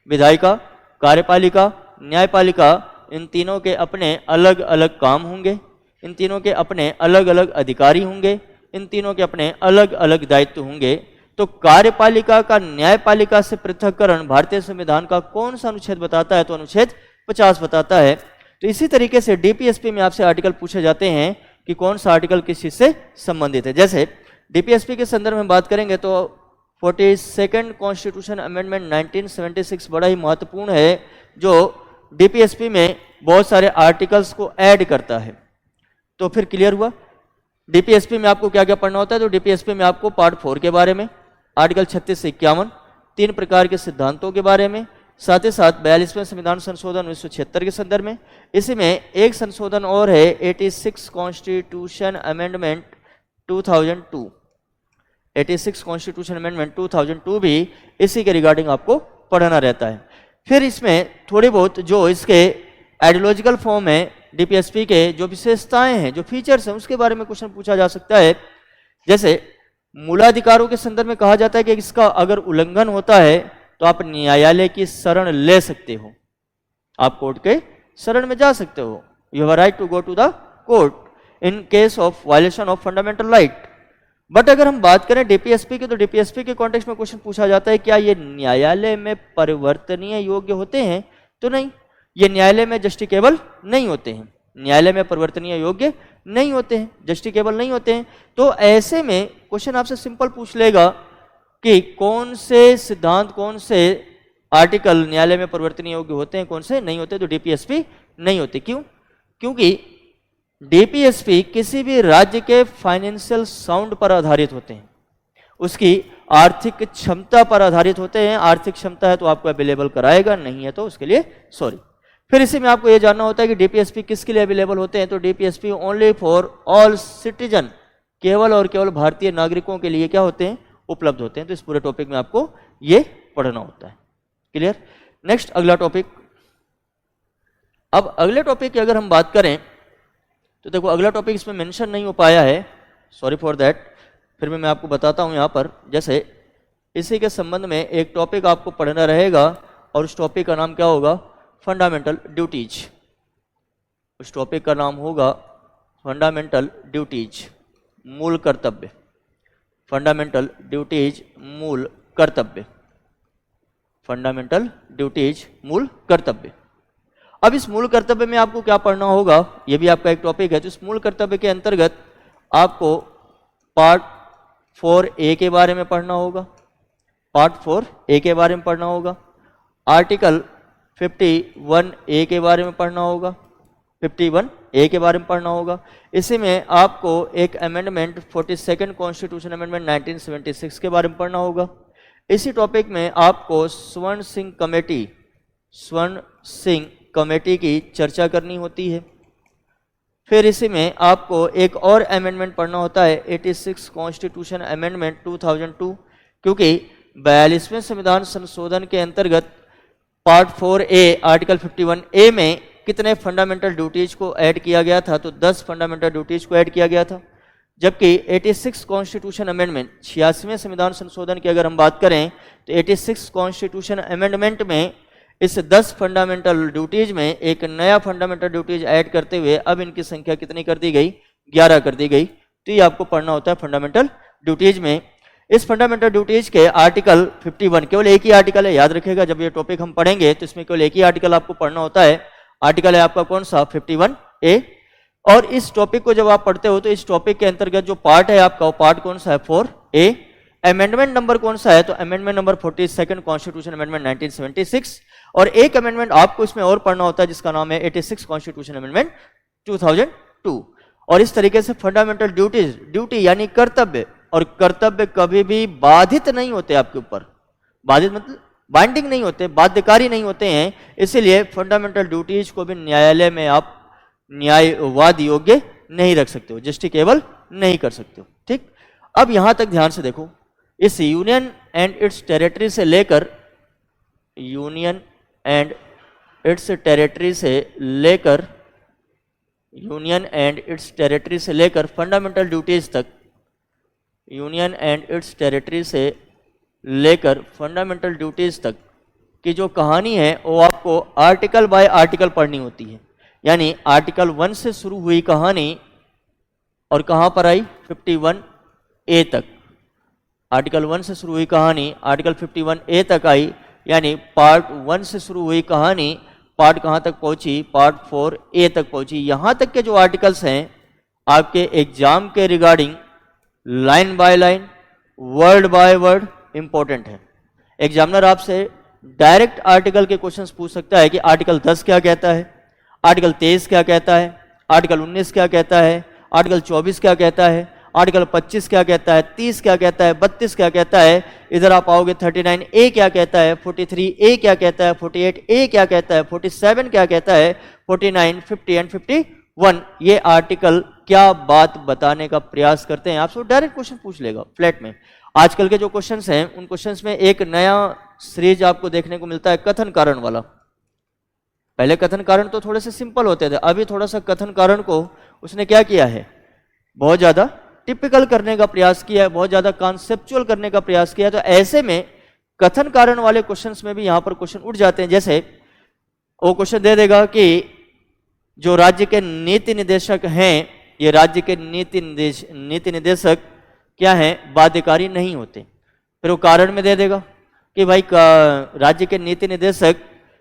विधायिका, कार्यपालिका, न्यायपालिका, इन तीनों के अपने अलग अलग काम होंगे, इन तीनों के अपने अलग अलग अधिकारी होंगे, इन तीनों के अपने अलग अलग दायित्व होंगे। तो कार्यपालिका का न्यायपालिका से पृथक्करण भारतीय संविधान का कौन सा अनुच्छेद बताता है, तो अनुच्छेद 50 बताता है। तो इसी तरीके से डीपीएसपी में आपसे आर्टिकल पूछे जाते हैं कि कौन सा आर्टिकल किस चीज से संबंधित है। जैसे डीपीएसपी के संदर्भ में बात करेंगे तो 42nd कॉन्स्टिट्यूशन अमेंडमेंट 1976 बड़ा ही महत्वपूर्ण है, जो डीपीएसपी में बहुत सारे आर्टिकल्स को ऐड करता है। तो फिर क्लियर हुआ डीपीएसपी में आपको क्या क्या पढ़ना होता है। तो डीपीएसपी में आपको पार्ट 4 के बारे में, आर्टिकल 36 से 51, 3 प्रकार के सिद्धांतों के बारे में, साथ ही साथ 42वें संविधान संशोधन 1976 के संदर्भ में। इसी में एक संशोधन और है 86 कॉन्स्टिट्यूशन अमेंडमेंट 2002, 86 कॉन्स्टिट्यूशन अमेंडमेंट 2002 भी इसी के रिगार्डिंग आपको पढ़ना रहता है। फिर इसमें थोड़ी बहुत जो इसके आइडियोलॉजिकल फॉर्म है, डीपीएसपी के जो विशेषताएं हैं, जो फीचर्स हैं, उसके बारे में क्वेश्चन पूछा जा सकता है। जैसे मूलाधिकारों के संदर्भ में कहा जाता है कि इसका अगर उल्लंघन होता है तो आप न्यायालय की शरण ले सकते हो, आप कोर्ट के शरण में जा सकते हो। You have right to go to the court in case of violation of fundamental right. But अगर हम बात करें डीपीएसपी की, तो डीपीएसपी के कॉन्टेक्स्ट में क्वेश्चन पूछा जाता है क्या ये न्यायालय में परिवर्तनीय योग्य होते हैं। तो नहीं, ये न्यायालय में जस्टिकेबल नहीं होते हैं, न्यायालय में परिवर्तनीय योग्य नहीं होते हैं, जस्टिकेबल नहीं होते हैं। तो ऐसे में क्वेश्चन आपसे सिंपल पूछ लेगा कि कौन से सिद्धांत, कौन से आर्टिकल न्यायालय में परिवर्तनीय योग्य होते हैं, कौन से नहीं होते। तो डीपीएसपी नहीं होते। क्यों? क्योंकि डीपीएसपी किसी भी राज्य के फाइनेंशियल साउंड पर आधारित होते हैं, उसकी आर्थिक क्षमता पर आधारित होते हैं। आर्थिक क्षमता है तो आपको अवेलेबल कराएगा, नहीं है तो उसके लिए सॉरी। फिर इसी में आपको यह जानना होता है कि डीपीएसपी किसके लिए अवेलेबल होते हैं। तो DPSP only for all citizen, केवल और केवल भारतीय नागरिकों के लिए क्या होते हैं, उपलब्ध होते हैं। तो इस पूरे टॉपिक में आपको ये पढ़ना होता है। क्लियर? नेक्स्ट अगला टॉपिक। अब अगले टॉपिक की अगर हम बात करें तो देखो अगला टॉपिक इसमें मेंशन नहीं हो पाया है, सॉरी फॉर दैट। फिर भी मैं आपको बताता हूं यहां पर। जैसे इसी के संबंध में एक टॉपिक आपको पढ़ना रहेगा और उस टॉपिक का नाम क्या होगा, फंडामेंटल ड्यूटीज। उस टॉपिक का नाम होगा फंडामेंटल ड्यूटीज, मूल कर्तव्य। फंडामेंटल ड्यूटीज, मूल कर्तव्य। फंडामेंटल ड्यूटीज, मूल कर्तव्य। अब इस मूल कर्तव्य में आपको क्या पढ़ना होगा, यह भी आपका एक टॉपिक है। तो इस मूल कर्तव्य के अंतर्गत आपको पार्ट 4A के बारे में पढ़ना होगा, पार्ट 4A के बारे में पढ़ना होगा, आर्टिकल 51A के बारे में पढ़ना होगा, 51A के बारे में पढ़ना होगा। इसी में आपको एक अमेंडमेंट 42nd कॉन्स्टिट्यूशन अमेंडमेंट 1976 के बारे में पढ़ना होगा। इसी टॉपिक में आपको स्वर्ण सिंह कमेटी, स्वर्ण सिंह कमेटी की चर्चा करनी होती है। फिर इसी में आपको एक और अमेंडमेंट पढ़ना होता है 86 कॉन्स्टिट्यूशन अमेंडमेंट 2002, क्योंकि 42वें संविधान संशोधन के अंतर्गत पार्ट 4A आर्टिकल 51A में कितने फंडामेंटल ड्यूटीज को ऐड किया गया था, तो 10 फंडामेंटल ड्यूटीज को ऐड किया गया था। जबकि 86 कॉन्स्टिट्यूशन अमेंडमेंट 86वें संविधान संशोधन की अगर हम बात करें तो 86 कॉन्स्टिट्यूशन अमेंडमेंट में इस 10 फंडामेंटल ड्यूटीज में एक नया फंडामेंटल ड्यूटीज ऐड करते हुए अब इनकी संख्या कितनी कर दी गई, 11 कर दी गई। तो ये आपको पढ़ना होता है फंडामेंटल ड्यूटीज में। इस फंडामेंटल ड्यूटीज के आर्टिकल 51, केवल एक ही आर्टिकल है, याद रखिएगा जब ये टॉपिक हम पढ़ेंगे तो इसमें केवल एक ही आर्टिकल आपको पढ़ना होता है। आर्टिकल है आपका कौन सा, 51A। और इस टॉपिक को जब आप पढ़ते हो तो इस टॉपिक के अंतर्गत जो पार्ट है आपका, वो पार्ट कौन सा है, 4A। अमेंडमेंट नंबर कौन सा है, तो अमेंडमेंट नंबर 42 कॉन्स्टिट्यूशन अमेंडमेंट 1976। और एक अमेंडमेंट आपको इसमें और पढ़ना होता है जिसका नाम है 86 कॉन्स्टिट्यूशन अमेंडमेंट 2002। और इस तरीके से फंडामेंटल ड्यूटीज, ड्यूटी यानी कर्तव्य, और कर्तव्य कभी भी बाधित नहीं होते आपके ऊपर, बाधित मतलब बाइंडिंग नहीं होते, बाध्यकारी नहीं होते हैं। इसीलिए फंडामेंटल ड्यूटीज को भी न्यायालय में आप न्यायवाद योग्य नहीं रख सकते हो, जस्टिकेबल नहीं कर सकते हो। ठीक, अब यहां तक ध्यान से देखो, इस यूनियन एंड इट्स टेरिटरी से लेकर, यूनियन एंड इट्स टेरिटरी से लेकर, यूनियन एंड इट्स टेरिटरी से लेकर फंडामेंटल ड्यूटीज तक, यूनियन एंड इट्स टेरिटरी से लेकर फंडामेंटल ड्यूटीज तक की जो कहानी है वो आपको आर्टिकल बाय आर्टिकल पढ़नी होती है। यानी आर्टिकल 1 से शुरू हुई कहानी और कहां पर आई, 51A तक। आर्टिकल 1 से शुरू हुई कहानी आर्टिकल 51A तक आई, यानी पार्ट 1 से शुरू हुई कहानी पार्ट कहां तक पहुंची, पार्ट 4A तक पहुंची। यहां तक के जो आर्टिकल्स हैं आपके एग्जाम के regarding line by line, word by word important है। एग्जामिनर आपसे डायरेक्ट आर्टिकल के क्वेश्चंस पूछ सकता है कि आर्टिकल 10 क्या कहता है, आर्टिकल 23 क्या कहता है, आर्टिकल 19 क्या कहता है, आर्टिकल 24 क्या कहता है, आर्टिकल 25 क्या कहता है, 30 क्या कहता है, 32 क्या कहता है। इधर आप आओगे 39A क्या कहता है, 43A क्या कहता है, 48A क्या कहता है, 47 क्या कहता है, 49, 50 एंड 51 ये आर्टिकल क्या बात बताने का प्रयास करते हैं। आपसे डायरेक्ट क्वेश्चन पूछ लेगा फ्लैट में। आजकल के जो क्वेश्चंस हैं उन क्वेश्चंस में एक नया सीरीज आपको देखने को मिलता है, कथन कारण वाला। पहले कथन कारण तो थोड़े से सिंपल होते थे, अभी थोड़ा सा कथन कारण को उसने क्या किया है, बहुत ज्यादा टिपिकल करने का प्रयास किया है, बहुत ज्यादा कॉन्सेप्चुअल करने का प्रयास किया है। तो ऐसे में कथन कारण वाले क्वेश्चंस में भी यहां पर क्वेश्चन उठ जाते हैं। जैसे वो क्वेश्चन दे देगा कि जो राज्य के नीति निदेशक हैं, ये राज्य के नीति निदेशक क्या हैं, बाध्यकारी नहीं होते। फिर वो कारण में दे देगा कि भाई राज्य के नीति निदेशक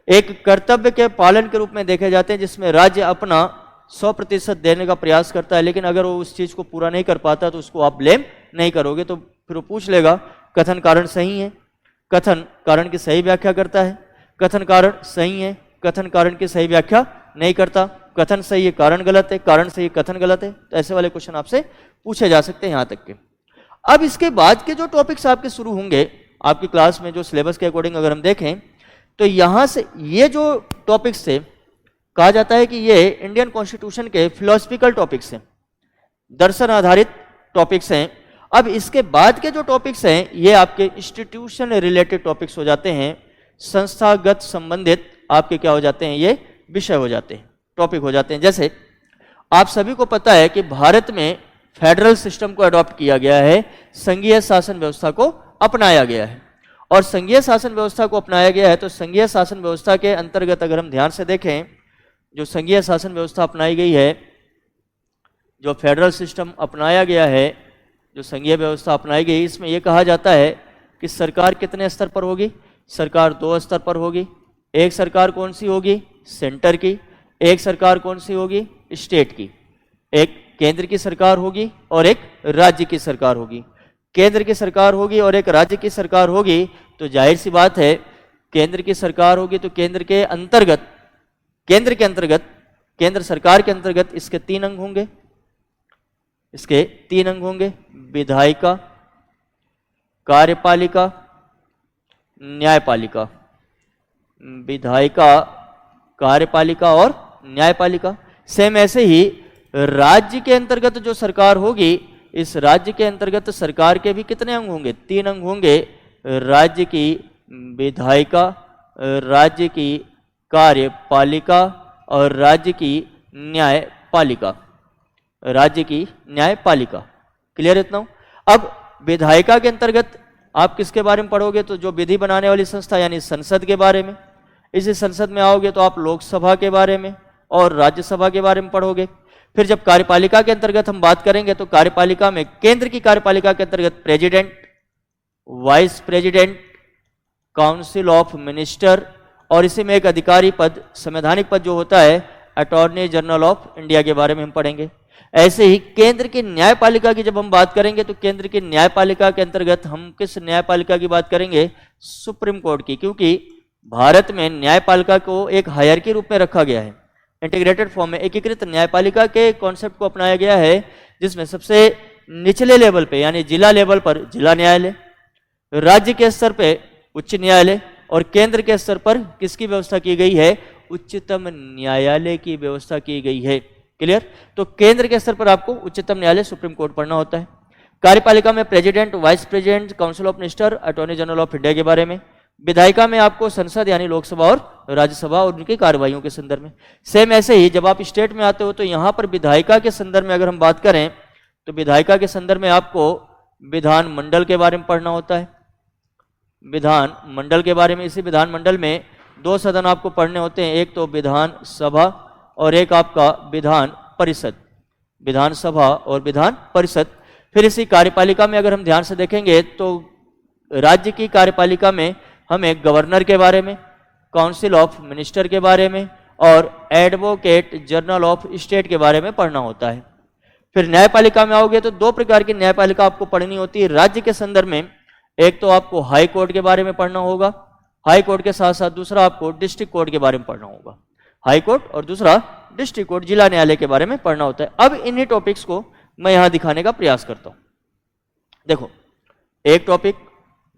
एक कर्तव्य के पालन के रूप में देखे जाते हैं जिसमें राज्य अपना 100% देने का प्रयास करता है, लेकिन अगर वो उस चीज को पूरा नहीं कर पाता तो उसको आप ब्लेम नहीं करोगे। तो फिर वो पूछ लेगा कथन कारण सही है, कथन कारण की सही व्याख्या करता है, कथन कारण सही है, कथन कारण की सही व्याख्या नहीं करता, कथन सही है कारण गलत है, कारण सही है कथन गलत है। तो ऐसे वाले क्वेश्चन आपसे पूछे जा सकते हैं यहां तक के। अब इसके बाद के जो टॉपिक्स आपके शुरू होंगे आपकी क्लास में, जो सिलेबस के अकॉर्डिंग अगर हम देखें तो यहां से ये जो टॉपिक्स थे, कहा जाता है कि ये इंडियन कॉन्स्टिट्यूशन के फिलोसफिकल टॉपिक्स हैं, दर्शन आधारित टॉपिक्स हैं। अब इसके बाद के जो टॉपिक्स हैं ये आपके इंस्टीट्यूशन रिलेटेड टॉपिक्स हो जाते हैं, संस्थागत संबंधित आपके क्या हो जाते हैं, ये विषय हो जाते हैं, टॉपिक हो जाते हैं। जैसे आप सभी को पता है कि भारत में फेडरल सिस्टम को अडॉप्ट किया गया है, संघीय शासन व्यवस्था को अपनाया गया है। और संघीय शासन व्यवस्था को अपनाया गया है तो संघीय शासन व्यवस्था के अंतर्गत अगर हम ध्यान से देखें, जो संघीय शासन व्यवस्था अपनाई गई है, जो फेडरल सिस्टम अपनाया गया है, जो संघीय व्यवस्था अपनाई गई, इसमें यह कहा जाता है कि सरकार कितने स्तर पर होगी, सरकार 2 स्तर पर होगी। एक सरकार कौन सी होगी, सेंटर की, एक सरकार कौन सी होगी, स्टेट की। एक केंद्र की सरकार होगी और एक राज्य की सरकार होगी। केंद्र की सरकार होगी और एक राज्य की सरकार होगी तो जाहिर सी बात है केंद्र की सरकार होगी तो केंद्र के अंतर्गत केंद्र सरकार के अंतर्गत इसके 3 अंग होंगे, इसके 3 अंग होंगे, विधायिका, कार्यपालिका, न्यायपालिका। विधायिका, कार्यपालिका और न्यायपालिका। सेम ऐसे ही राज्य के अंतर्गत जो सरकार होगी, इस राज्य के अंतर्गत सरकार के भी कितने अंग होंगे, 3 अंग होंगे, राज्य की विधायिका, राज्य की कार्यपालिका और राज्य की न्यायपालिका, राज्य की न्यायपालिका। क्लियर इतना? अब विधायिका के अंतर्गत आप किसके बारे में पढ़ोगे, तो जो विधि बनाने वाली संस्था यानी संसद के बारे में। इसी संसद में आओगे तो आप लोकसभा के बारे में और राज्यसभा के बारे में पढ़ोगे। फिर जब कार्यपालिका के अंतर्गत हम बात करेंगे तो कार्यपालिका में केंद्र की कार्यपालिका के अंतर्गत president, vice president, council of minister, और इसी में एक अधिकारी पद, संवैधानिक पद जो होता है अटॉर्नी जनरल ऑफ इंडिया के बारे में हम पढ़ेंगे। ऐसे ही केंद्र की न्यायपालिका की जब हम बात करेंगे तो केंद्र की न्यायपालिका के अंतर्गत हम किस न्यायपालिका की बात करेंगे? सुप्रीम कोर्ट की, क्योंकि भारत में न्यायपालिका को एक हायरार्की रूप में रखा गया है, इंटीग्रेटेड फॉर्म में एकीकृत न्यायपालिका के कॉन्सेप्ट को अपनाया गया है, जिसमें सबसे निचले लेवल पे यानी जिला लेवल पर जिला न्यायालय, राज्य के स्तर पे उच्च न्यायालय और केंद्र के स्तर पर किसकी व्यवस्था की गई है? उच्चतम न्यायालय की व्यवस्था की गई है। क्लियर? तो केंद्र के स्तर पर आपको उच्चतम न्यायालय सुप्रीम कोर्ट पढ़ना होता है। कार्यपालिका में president, vice president, council of minister, attorney general of India के बारे में। विधायिका में आपको संसद यानी लोकसभा और राज्यसभा और उनकी कार्रवाइयों के संदर्भ में। सेम ऐसे ही जब आप स्टेट में आते हो तो यहां पर विधायिका के संदर्भ में अगर हम बात करें तो विधायिका के संदर्भ में आपको विधान मंडल के बारे में पढ़ना होता है, विधान मंडल के बारे में। इसी विधान मंडल में दो सदन आपको पढ़ने होते हैं, एक तो विधान सभा और एक आपका विधान परिषद, विधान सभा और विधान परिषद। फिर इसी कार्यपालिका में अगर हम ध्यान से देखेंगे तो राज्य की कार्यपालिका में हमें गवर्नर के बारे में, काउंसिल ऑफ मिनिस्टर के बारे में और एडवोकेट जनरल ऑफ स्टेट के बारे में पढ़ना होता है। फिर न्यायपालिका में आओगे तो दो प्रकार की न्यायपालिका आपको पढ़नी होती है राज्य के संदर्भ में। एक तो आपको हाई कोर्ट के बारे में पढ़ना होगा, हाई कोर्ट के साथ साथ दूसरा आपको डिस्ट्रिक्ट कोर्ट के बारे में पढ़ना होगा। हाई कोर्ट और दूसरा डिस्ट्रिक्ट कोर्ट, जिला न्यायालय के बारे में पढ़ना होता है। अब इन्हीं टॉपिक्स को मैं यहां दिखाने का प्रयास करता हूं। देखो, एक टॉपिक,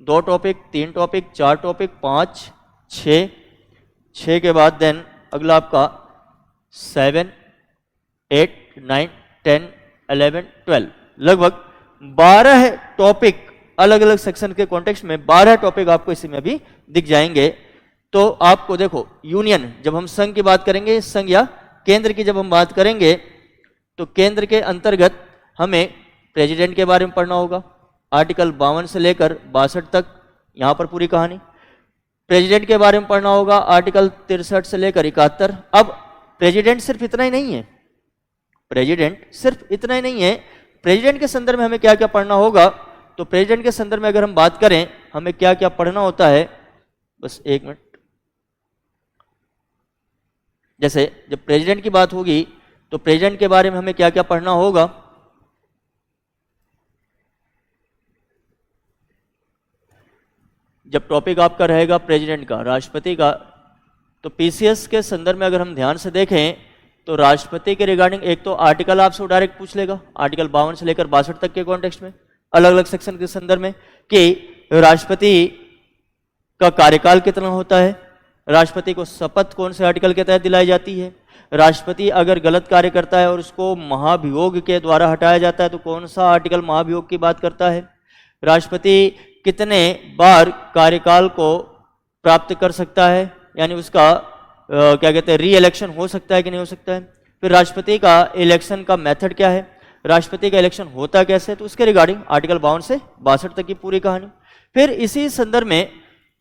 दो टॉपिक, तीन टॉपिक, चार टॉपिक, 5, 6 के बाद देन अगला आपका 7, 8, 9, 10, 11, 12, लगभग 12 टॉपिक अलग अलग सेक्शन के कॉन्टेक्स्ट में 12 टॉपिक आपको इसी में भी दिख जाएंगे। तो आपको देखो, यूनियन जब हम संघ की बात करेंगे, संघ या केंद्र की जब हम बात करेंगे तो केंद्र के अंतर्गत हमें प्रेसिडेंट के बारे में पढ़ना होगा, आर्टिकल 52 से लेकर 62 तक, यहां पर पूरी कहानी। प्रेसिडेंट के बारे में पढ़ना होगा आर्टिकल 63 से लेकर 71। अब प्रेसिडेंट सिर्फ इतना ही नहीं है, प्रेसिडेंट सिर्फ इतना ही नहीं है, प्रेसिडेंट के संदर्भ में हमें क्या क्या पढ़ना होगा। तो प्रेसिडेंट के संदर्भ में अगर हम बात करें हमें क्या क्या पढ़ना होता है, बस एक मिनट। जैसे जब प्रेसिडेंट की बात होगी तो प्रेसिडेंट के बारे में हमें क्या क्या पढ़ना होगा। जब टॉपिक आपका रहेगा प्रेसिडेंट का, राष्ट्रपति का, तो पीसीएस के संदर्भ में अगर हम ध्यान से देखें तो राष्ट्रपति के रिगार्डिंग एक तो आर्टिकल आपसे डायरेक्ट पूछ लेगा, आर्टिकल 52 से लेकर 62 तक के कॉन्टेक्स्ट में, अलग अलग सेक्शन के संदर्भ में, कि राष्ट्रपति का कार्यकाल कितना होता है, राष्ट्रपति को शपथ कौन से आर्टिकल के तहत दिलाई जाती है, राष्ट्रपति अगर गलत कार्य करता है और उसको महाभियोग के द्वारा हटाया जाता है तो कौन सा आर्टिकल महाभियोग की बात करता है, राष्ट्रपति कितने बार कार्यकाल को प्राप्त कर सकता है, यानी उसका क्या कहते हैं, री इलेक्शन हो सकता है कि नहीं हो सकता है। फिर राष्ट्रपति का इलेक्शन का मेथड क्या है, राष्ट्रपति का इलेक्शन होता कैसे, तो उसके रिगार्डिंग आर्टिकल 52 से 62 तक की पूरी कहानी। फिर इसी संदर्भ में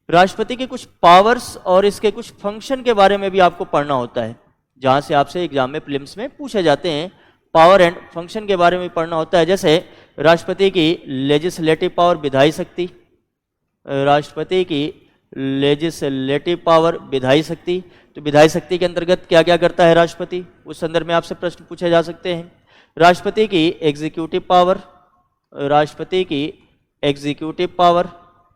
राष्ट्रपति के कुछ पावर्स और इसके कुछ फंक्शन के बारे में भी आपको पढ़ना होता है, जहां से आपसे एग्जाम में प्रीलिम्स में पूछे जाते हैं, पावर एंड फंक्शन के बारे में पढ़ना होता है। जैसे राष्ट्रपति की लेजिस्लेटिव पावर, विधायी शक्ति, राष्ट्रपति की लेजिस्लेटिव पावर, विधायी शक्ति, तो विधायी शक्ति के अंतर्गत क्या क्या करता है राष्ट्रपति, उस संदर्भ में आपसे प्रश्न पूछे जा सकते हैं। राष्ट्रपति की एग्जीक्यूटिव पावर, राष्ट्रपति की एग्जीक्यूटिव पावर,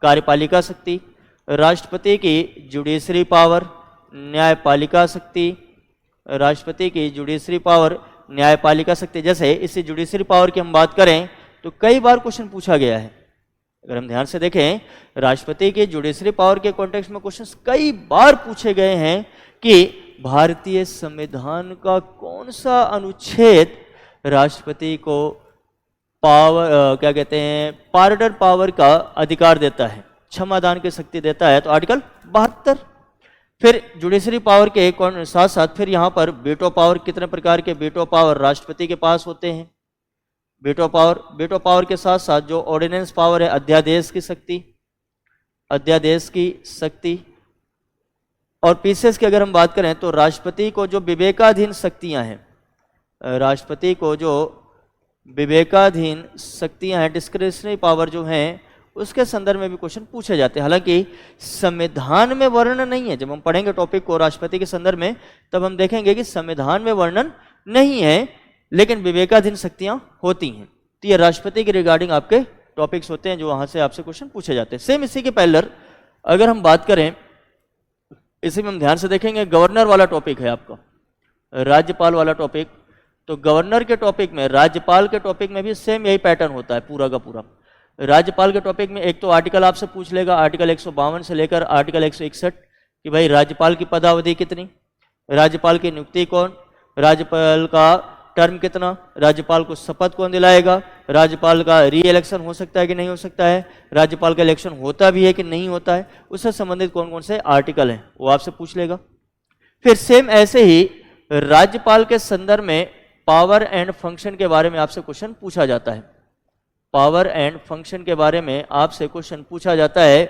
कार्यपालिका शक्ति, राष्ट्रपति की जुडिशरी पावर, न्यायपालिका शक्ति, राष्ट्रपति की जुडिशरी पावर, न्यायपालिका शक्ति। जैसे इसी जुडिशरी पावर की हम बात करें तो कई बार क्वेश्चन पूछा गया है, अगर हम ध्यान से देखें राष्ट्रपति के जुडिशरी पावर के कॉन्टेक्स्ट में क्वेश्चंस कई बार पूछे गए हैं कि भारतीय संविधान का कौन सा अनुच्छेद राष्ट्रपति को पावर क्या कहते हैं, पार्डर पावर का अधिकार देता है, क्षमादान की शक्ति देता है, तो आर्टिकल 72। फिर जुडिशरी पावर के साथ साथ फिर यहाँ पर वीटो पावर, कितने प्रकार के वीटो पावर राष्ट्रपति के पास होते हैं, वीटो पावर के साथ साथ जो ऑर्डिनेंस पावर है, अध्यादेश की शक्ति, अध्यादेश की शक्ति। और पीसीएस की अगर हम बात करें तो राष्ट्रपति को जो विवेकाधीन शक्तियां हैं, राष्ट्रपति को जो विवेकाधीन शक्तियां हैं, डिस्क्रिशनरी पावर जो हैं, उसके संदर्भ में भी क्वेश्चन पूछे जाते हैं। हालांकि संविधान में वर्णन नहीं है, जब हम पढ़ेंगे टॉपिक को राष्ट्रपति के संदर्भ में तब हम देखेंगे कि संविधान में वर्णन नहीं है, लेकिन विवेकाधीन शक्तियां होती हैं। तो ये राष्ट्रपति के रिगार्डिंग आपके टॉपिक्स होते हैं जो वहां से आपसे क्वेश्चन पूछे जाते हैं। सेम इसी के पैरेलल अगर हम बात करें, इसी में हम ध्यान से देखेंगे, गवर्नर वाला टॉपिक है आपका, राज्यपाल वाला टॉपिक। तो गवर्नर के टॉपिक में, राज्यपाल के टॉपिक में भी सेम यही पैटर्न होता है पूरा का पूरा। राज्यपाल के टॉपिक में एक तो आर्टिकल आपसे पूछ लेगा, आर्टिकल 152 से लेकर आर्टिकल 161 कि भाई राज्यपाल की पदावधि कितनी, राज्यपाल की नियुक्ति कौन, राज्यपाल का टर्म कितना, राज्यपाल को शपथ कौन दिलाएगा, राज्यपाल का री इलेक्शन हो सकता है कि नहीं हो सकता है, राज्यपाल का इलेक्शन होता भी है कि नहीं होता है, उससे संबंधित कौन कौन से आर्टिकल हैं वो आपसे पूछ लेगा। फिर सेम ऐसे ही राज्यपाल के संदर्भ में पावर एंड फंक्शन के बारे में आपसे क्वेश्चन पूछा जाता है। पावर एंड फंक्शन के बारे में आपसे क्वेश्चन पूछा जाता है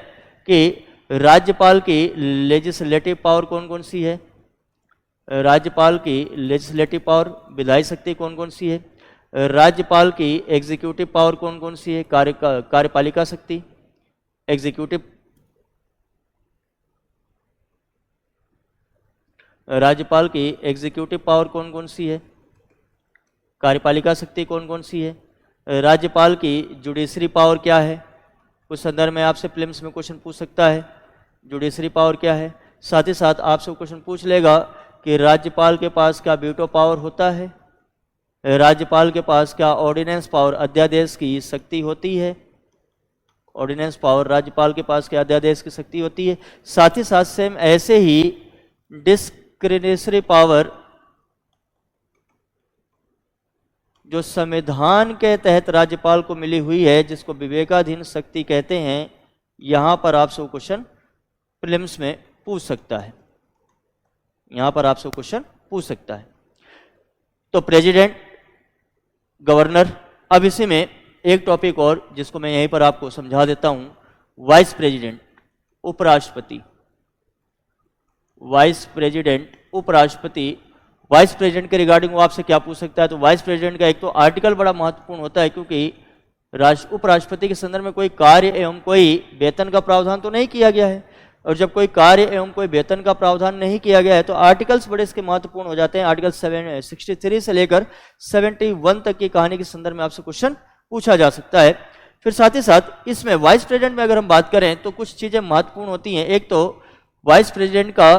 कि राज्यपाल की लेजिस्लेटिव पावर कौन कौन सी है, राज्यपाल की लेजिस्लेटिव पावर विधायी शक्ति कौन कौन सी है, राज्यपाल की एग्जीक्यूटिव पावर कौन कौन सी है, कार्यपालिका शक्ति, एग्जीक्यूटिव, राज्यपाल की एग्जीक्यूटिव पावर कौन कौन सी है, कार्यपालिका शक्ति कौन कौन सी है, राज्यपाल की जुडिशरी पावर क्या है, उस संदर्भ में आपसे प्रीलिम्स में क्वेश्चन पूछ सकता है, जुडिशरी पावर क्या है। साथ ही साथ आपसे क्वेश्चन पूछ लेगा कि राज्यपाल के पास क्या वीटो पावर होता है, राज्यपाल के पास क्या ऑर्डिनेंस पावर, अध्यादेश की शक्ति होती है, ऑर्डिनेंस पावर राज्यपाल के पास क्या अध्यादेश की शक्ति होती है। साथ ही साथ सेम ऐसे ही डिस्क्रिशनरी पावर जो संविधान के तहत राज्यपाल को मिली हुई है, जिसको विवेकाधीन शक्ति कहते हैं, यहां पर आपसे क्वेश्चन प्रीलिम्स में पूछ सकता है, यहां पर आपसे क्वेश्चन पूछ सकता है। तो प्रेसिडेंट, गवर्नर, अब इसी में एक टॉपिक और जिसको मैं यहीं पर आपको समझा देता हूं, वाइस प्रेसिडेंट, उपराष्ट्रपति। वाइस प्रेसिडेंट, उपराष्ट्रपति, वाइस प्रेसिडेंट के रिगार्डिंग वो आपसे क्या पूछ सकता है। तो वाइस प्रेसिडेंट का एक तो आर्टिकल बड़ा महत्वपूर्ण होता है, क्योंकि उपराष्ट्रपति के संदर्भ में कोई कार्य एवं कोई वेतन का प्रावधान तो नहीं किया गया है, और जब कोई कार्य एवं कोई वेतन का प्रावधान नहीं किया गया है तो आर्टिकल्स बड़े इसके महत्वपूर्ण हो जाते हैं। आर्टिकल 63 से लेकर 71 तक की कहानी के संदर्भ में आपसे क्वेश्चन पूछा जा सकता है। फिर साथ ही साथ इसमें वाइस प्रेसिडेंट में अगर हम बात करें तो कुछ चीजें महत्वपूर्ण होती हैं। एक तो वाइस प्रेसिडेंट का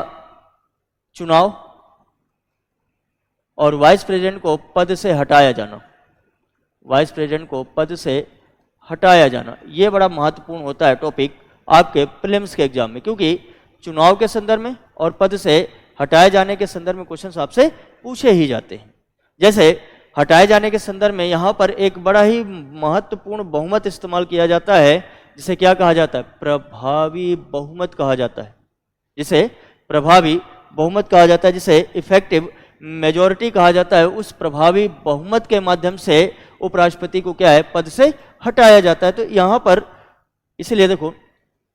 चुनाव और वाइस प्रेसिडेंट को पद से हटाया जाना, वाइस प्रेसिडेंट को पद से हटाया जाना, ये बड़ा महत्वपूर्ण होता है टॉपिक आपके प्रीलिम्स के एग्जाम में, क्योंकि चुनाव के संदर्भ में और पद से हटाए जाने के संदर्भ में क्वेश्चंस आपसे पूछे ही जाते हैं। जैसे हटाए जाने के संदर्भ में यहाँ पर एक बड़ा ही महत्वपूर्ण बहुमत इस्तेमाल किया जाता है, जिसे क्या कहा जाता है, प्रभावी बहुमत कहा जाता है, जिसे प्रभावी बहुमत कहा जाता है, जिसे इफेक्टिव मेजॉरिटी कहा जाता है। उस प्रभावी बहुमत के माध्यम से उपराष्ट्रपति को क्या है, पद से हटाया जाता है। तो यहाँ पर इसलिए देखो,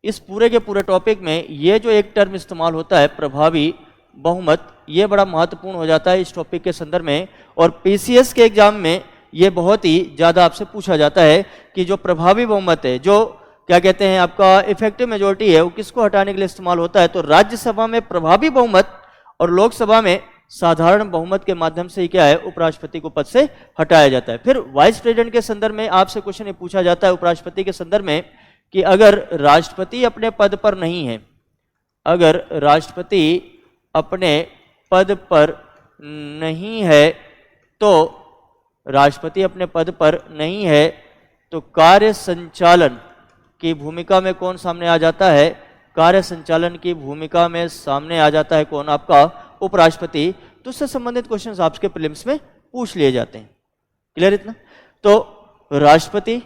इस पूरे के पूरे टॉपिक में ये जो एक टर्म इस्तेमाल होता है प्रभावी बहुमत, ये बड़ा महत्वपूर्ण हो जाता है इस टॉपिक के संदर्भ में। और पीसीएस के एग्जाम में ये बहुत ही ज़्यादा आपसे पूछा जाता है कि जो प्रभावी बहुमत है, जो क्या कहते हैं आपका इफेक्टिव मेजॉरिटी है, वो किसको हटाने के लिए इस्तेमाल होता है। तो राज्यसभा में प्रभावी बहुमत और लोकसभा में साधारण बहुमत के माध्यम से ही क्या है, उपराष्ट्रपति को पद से हटाया जाता है। फिर वाइस प्रेसिडेंट के संदर्भ में आपसे क्वेश्चन ये पूछा जाता है उपराष्ट्रपति के संदर्भ में कि अगर राष्ट्रपति अपने पद पर नहीं है, अगर राष्ट्रपति अपने पद पर नहीं है, तो राष्ट्रपति अपने पद पर नहीं है तो कार्य संचालन की भूमिका में कौन सामने आ जाता है, कार्य संचालन की भूमिका में सामने आ जाता है कौन, आपका उपराष्ट्रपति। तो उससे संबंधित क्वेश्चंस आपके प्रीलिम्स में पूछ लिए जाते हैं। क्लियर इतना। तो राष्ट्रपति,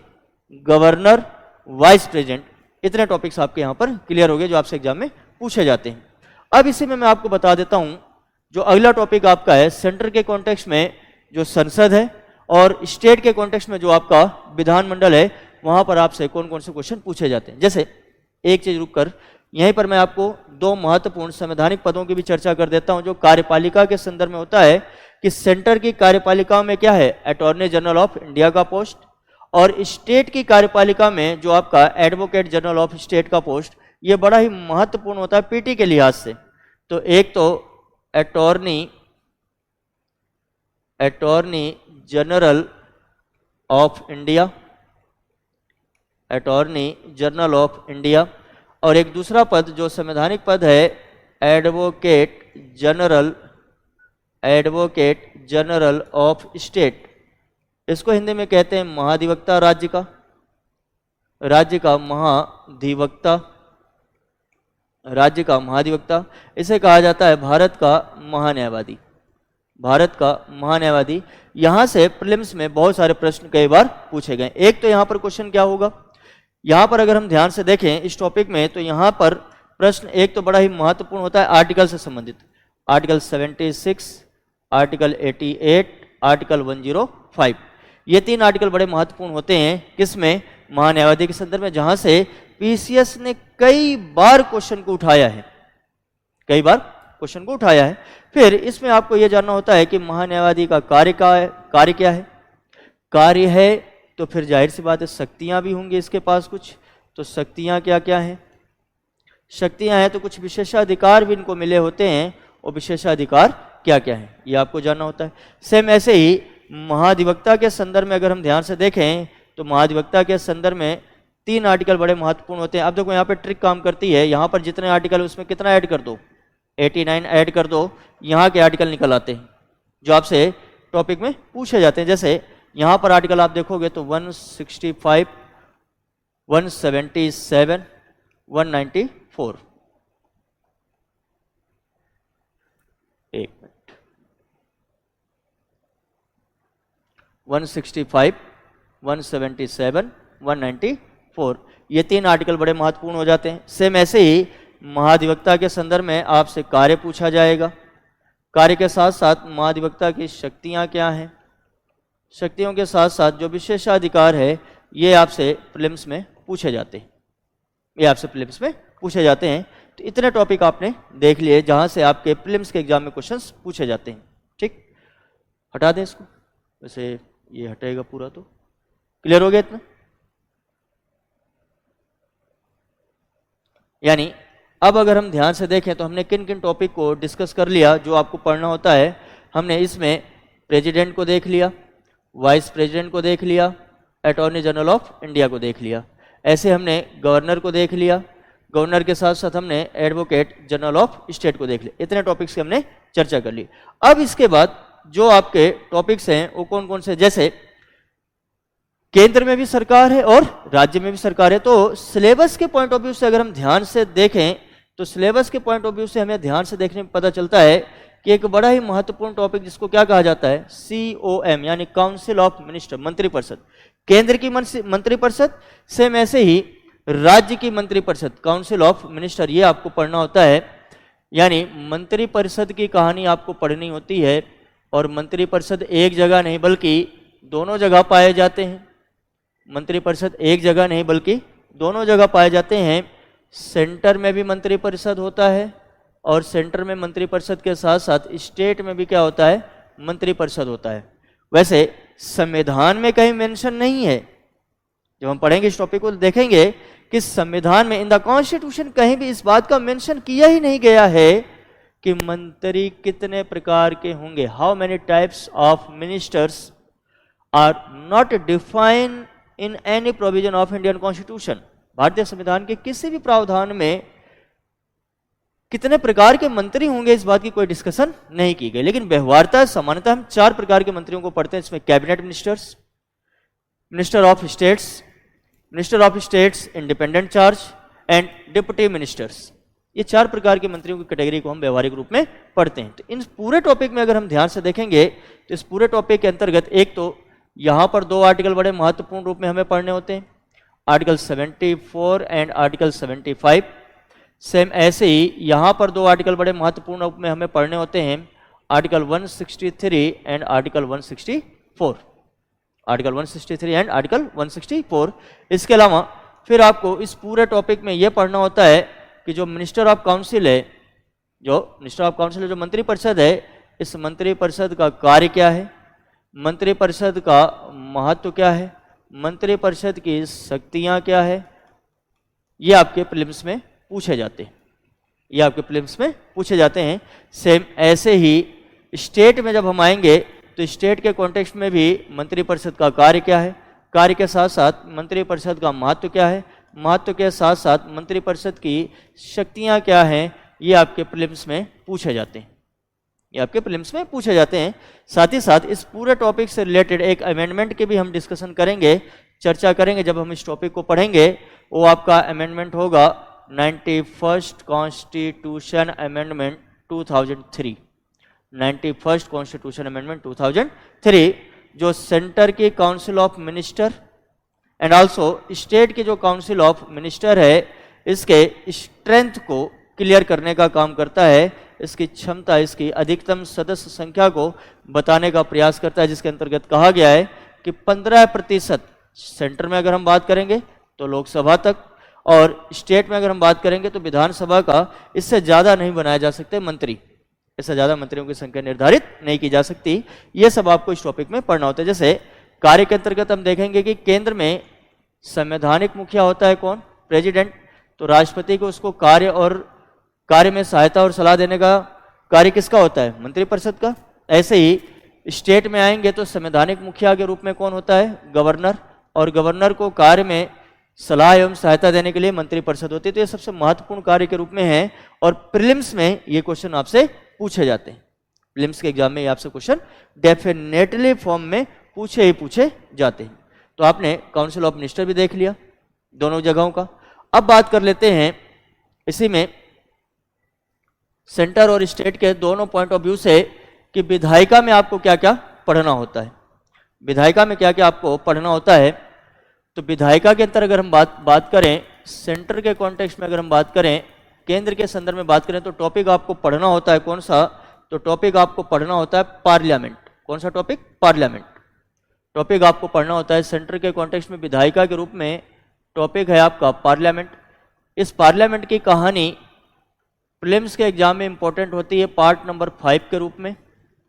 गवर्नर, वाइस प्रेसिडेंट, इतने टॉपिक्स आपके यहाँ पर क्लियर हो गए जो आपसे एग्जाम में पूछे जाते हैं। अब इसी में मैं आपको बता देता हूं, जो अगला टॉपिक आपका है सेंटर के कॉन्टेक्स्ट में जो संसद है और स्टेट के कॉन्टेक्स्ट में जो आपका विधानमंडल है, वहां पर आपसे कौन कौन से क्वेश्चन पूछे जाते हैं। जैसे एक चीज रुक कर यहीं पर मैं आपको दो महत्वपूर्ण संवैधानिक पदों की भी चर्चा कर देता हूं जो कार्यपालिका के संदर्भ में होता है कि सेंटर की कार्यपालिका में क्या है, अटॉर्नी जनरल ऑफ इंडिया का पोस्ट, और स्टेट की कार्यपालिका में जो आपका एडवोकेट जनरल ऑफ स्टेट का पोस्ट, ये बड़ा ही महत्वपूर्ण होता है पीटी के लिहाज से। तो एक तो attorney general of India, attorney general of India, और एक दूसरा पद जो संवैधानिक पद है एडवोकेट जनरल ऑफ स्टेट। इसको हिंदी में कहते हैं महाधिवक्ता, राज्य का महाधिवक्ता। इसे कहा जाता है भारत का महान्यायवादी। यहां से प्रीलिम्स में बहुत सारे प्रश्न कई बार पूछे गए। एक तो यहां पर क्वेश्चन क्या होगा, यहां पर अगर हम ध्यान से देखें इस टॉपिक में, तो यहां पर प्रश्न एक तो बड़ा ही महत्वपूर्ण होता है आर्टिकल से संबंधित, आर्टिकल 76, आर्टिकल 88, आर्टिकल 105। ये 3 आर्टिकल बड़े महत्वपूर्ण होते हैं किसमें, महान्यायवादी के संदर्भ में, जहां से पीसीएस ने कई बार क्वेश्चन को उठाया है। फिर इसमें आपको यह जानना होता है कि महान्यायवादी का कार्य क्या है। कार्य है तो फिर जाहिर सी बात है शक्तियां भी होंगी इसके पास कुछ, तो शक्तियां क्या क्या हैं, शक्तियां हैं तो कुछ विशेषाधिकार भी इनको मिले होते हैं, और विशेषाधिकार क्या क्या हैं ये आपको जानना होता है। सेम ऐसे ही महाधिवक्ता के संदर्भ में अगर हम ध्यान से देखें, तो महाधिवक्ता के संदर्भ में 3 आर्टिकल बड़े महत्वपूर्ण होते हैं। अब देखो यहाँ पे ट्रिक काम करती है, यहाँ पर जितने आर्टिकल उसमें कितना ऐड कर दो, 89 ऐड कर दो, यहाँ के आर्टिकल निकल आते हैं जो आपसे टॉपिक में पूछे जाते हैं। जैसे यहाँ पर आर्टिकल आप देखोगे तो 165, 177, 194। एक मिनट, 165, 177, 194, ये 3 आर्टिकल बड़े महत्वपूर्ण हो जाते हैं। सेम ऐसे ही महाधिवक्ता के संदर्भ में आपसे कार्य पूछा जाएगा, कार्य के साथ साथ महाधिवक्ता की शक्तियां क्या हैं, शक्तियों के साथ साथ जो विशेषाधिकार है ये आपसे प्रीलिम्स में पूछे जाते हैं। तो इतने टॉपिक आपने देख लिए जहां से आपके प्रीलिम्स के एग्जाम में क्वेश्चंस पूछे जाते हैं। ठीक, हटा दें इसको, वैसे ये हटेगा पूरा, तो क्लियर हो गया इतना। यानी अब अगर हम ध्यान से देखें तो हमने किन किन टॉपिक को डिस्कस कर लिया जो आपको पढ़ना होता है। हमने इसमें प्रेसिडेंट को देख लिया, वाइस प्रेसिडेंट को देख लिया, अटॉर्नी जनरल ऑफ इंडिया को देख लिया, ऐसे हमने गवर्नर को देख लिया, गवर्नर के साथ साथ हमने एडवोकेट जनरल ऑफ स्टेट को देख लिया। इतने टॉपिक्स की हमने चर्चा कर ली। अब इसके बाद जो आपके टॉपिक्स हैं वो कौन कौन से, जैसे केंद्र में भी सरकार है और राज्य में भी सरकार है, तो सिलेबस के पॉइंट ऑफ व्यू से अगर हम ध्यान से देखें तो सिलेबस के पॉइंट ऑफ व्यू से हमें ध्यान से देखने में पता चलता है कि एक बड़ा ही महत्वपूर्ण टॉपिक जिसको क्या कहा जाता है, COM यानी काउंसिल ऑफ मिनिस्टर, मंत्रिपरिषद। केंद्र की मंत्रिपरिषद, सेम ऐसे ही राज्य की मंत्रिपरिषद, काउंसिल ऑफ मिनिस्टर, ये आपको पढ़ना होता है। यानी मंत्रिपरिषद की कहानी आपको पढ़नी होती है, और मंत्रिपरिषद एक जगह नहीं बल्कि दोनों जगह पाए जाते हैं। मंत्रिपरिषद एक जगह नहीं बल्कि दोनों जगह पाए जाते हैं। सेंटर में भी मंत्रिपरिषद होता है, और सेंटर में मंत्रिपरिषद के साथ साथ स्टेट में भी क्या होता है, मंत्रिपरिषद होता है। वैसे संविधान में कहीं मेंशन नहीं है, जब हम पढ़ेंगे इस टॉपिक को देखेंगे कि संविधान में इन द कॉन्स्टिट्यूशन कहीं भी इस बात का मेंशन किया ही नहीं गया है कि मंत्री कितने प्रकार के होंगे। How many types of ministers are not defined in any provision of Indian constitution. भारतीय संविधान के किसी भी प्रावधान में कितने प्रकार के मंत्री होंगे इस बात की कोई डिस्कशन नहीं की गई। लेकिन व्यवहारता सामान्यतः हम 4 प्रकार के मंत्रियों को पढ़ते हैं। इसमें cabinet ministers, minister of states independent charge and deputy ministers. ये 4 प्रकार के मंत्रियों की कैटेगरी को हम व्यवहारिक रूप में पढ़ते हैं। तो इन पूरे टॉपिक में अगर हम ध्यान से देखेंगे तो इस पूरे टॉपिक के अंतर्गत एक तो यहाँ पर 2 आर्टिकल बड़े महत्वपूर्ण रूप में हमें पढ़ने होते हैं, आर्टिकल 74 एंड आर्टिकल 75। सेम ऐसे ही यहाँ पर 2 आर्टिकल बड़े महत्वपूर्ण रूप में हमें पढ़ने होते हैं, article 163 and article 164, article 163 and article 164। इसके अलावा फिर आपको इस पूरे टॉपिक में यह पढ़ना होता है कि जो मिनिस्टर ऑफ काउंसिल है, जो मंत्रिपरिषद है, इस मंत्रिपरिषद का कार्य क्या है, मंत्रिपरिषद का महत्व क्या है, मंत्रिपरिषद की शक्तियां क्या है, ये आपके प्रीलिम्स में पूछे जाते हैं, ये आपके प्रीलिम्स में पूछे जाते हैं। सेम ऐसे ही स्टेट में जब हम आएंगे तो स्टेट के कॉन्टेक्स्ट में भी मंत्रिपरिषद का कार्य क्या है, कार्य के साथ साथ मंत्रिपरिषद का महत्व क्या है, महत्व के साथ साथ मंत्रिपरिषद की शक्तियां क्या हैं, ये आपके प्रीलिम्स में पूछे जाते हैं, ये आपके प्रीलिम्स में पूछे जाते हैं। साथ ही साथ इस पूरे टॉपिक से रिलेटेड एक अमेंडमेंट के भी हम डिस्कशन करेंगे, चर्चा करेंगे जब हम इस टॉपिक को पढ़ेंगे। वो आपका अमेंडमेंट होगा 91st constitution amendment 2003, 91st constitution amendment 2003, जो सेंटर की council of minister and also state की जो काउंसिल ऑफ मिनिस्टर है, इसके स्ट्रेंथ को क्लियर करने का काम करता है, इसकी क्षमता, इसकी अधिकतम सदस्य संख्या को बताने का प्रयास करता है, जिसके अंतर्गत कहा गया है कि 15% सेंटर में अगर हम बात करेंगे तो लोकसभा तक, और स्टेट में अगर हम बात करेंगे तो विधानसभा का इससे ज़्यादा नहीं बनाया जा सकते मंत्री, इससे ज़्यादा मंत्रियों की संख्या निर्धारित नहीं की जा सकती। ये सब आपको इस टॉपिक में पढ़ना होता है। जैसे कार्य के अंतर्गत हम देखेंगे कि केंद्र में संवैधानिक मुखिया होता है कौन, प्रेसिडेंट, तो राष्ट्रपति को उसको कार्य में सहायता और सलाह देने का कार्य किसका होता है, मंत्रिपरिषद का। ऐसे ही स्टेट में आएंगे तो संवैधानिक मुखिया के रूप में कौन होता है, गवर्नर, और गवर्नर को कार्य में सलाह एवं सहायता देने के लिए मंत्रिपरिषद होती है। तो ये सबसे महत्वपूर्ण कार्य के रूप में है, और प्रीलिम्स में ये क्वेश्चन आपसे पूछे जाते हैं, प्रीलिम्स के एग्जाम में ये आपसे क्वेश्चन डेफिनेटली फॉर्म में पूछे जाते हैं। तो आपने काउंसिल ऑफ मिनिस्टर भी देख लिया दोनों जगहों का। अब बात कर लेते हैं इसी में सेंटर और स्टेट के दोनों पॉइंट ऑफ व्यू से कि विधायिका में आपको क्या क्या पढ़ना होता है, विधायिका में क्या क्या आपको पढ़ना होता है। तो विधायिका के अंतर अगर हम बात करें, सेंटर के कॉन्टेक्स्ट में अगर हम बात करें, केंद्र के संदर्भ में बात करें, तो टॉपिक आपको पढ़ना होता है कौन सा, तो टॉपिक आपको पढ़ना होता है पार्लियामेंट। कौन सा टॉपिक, पार्लियामेंट टॉपिक आपको पढ़ना होता है। सेंटर के कॉन्टेक्स्ट में विधायिका के रूप में टॉपिक है आपका पार्लियामेंट। इस पार्लियामेंट की कहानी प्रीलिम्स के एग्जाम में इंपॉर्टेंट होती है पार्ट नंबर 5 के रूप में,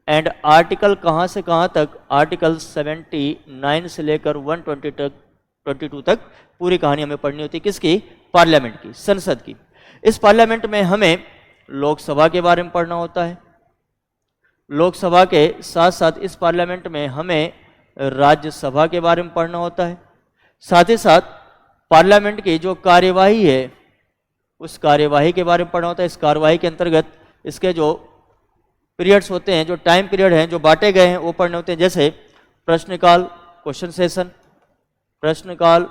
एंड आर्टिकल कहाँ से कहाँ तक, आर्टिकल 79 से लेकर 122 तक पूरी कहानी हमें पढ़नी होती है। किसकी, पार्लियामेंट की, संसद की। इस पार्लियामेंट में हमें लोकसभा के बारे में पढ़ना होता है, लोकसभा के साथ साथ इस पार्लियामेंट में हमें राज्यसभा के बारे में पढ़ना होता है। साथ ही साथ पार्लियामेंट की जो कार्यवाही है उस कार्यवाही के बारे में पढ़ना होता है। इस कार्यवाही के अंतर्गत इसके जो पीरियड्स होते हैं, जो टाइम पीरियड हैं जो बांटे गए हैं वो पढ़ने होते हैं। जैसे प्रश्नकाल, क्वेश्चन सेशन, प्रश्नकाल,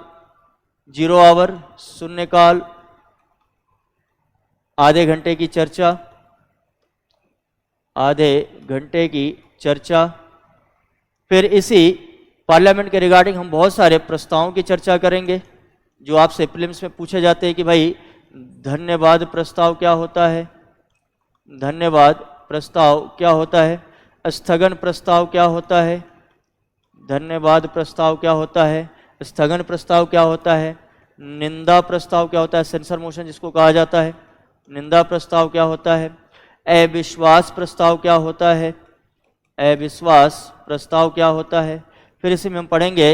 0 आवर, शून्यकाल, आधे घंटे की चर्चा, आधे घंटे की चर्चा। फिर इसी पार्लियामेंट के रिगार्डिंग हम बहुत सारे प्रस्तावों की चर्चा करेंगे जो आपसे प्रीलिम्स में पूछे जाते हैं कि भाई धन्यवाद प्रस्ताव क्या होता है, धन्यवाद प्रस्ताव क्या होता है, स्थगन प्रस्ताव क्या होता है, धन्यवाद प्रस्ताव क्या होता है, स्थगन प्रस्ताव क्या होता है, निंदा प्रस्ताव क्या होता है, सेंसर मोशन जिसको कहा जाता है, निंदा प्रस्ताव क्या होता है, अविश्वास प्रस्ताव क्या होता है, अविश्वास प्रस्ताव क्या होता है। फिर इसी में हम पढ़ेंगे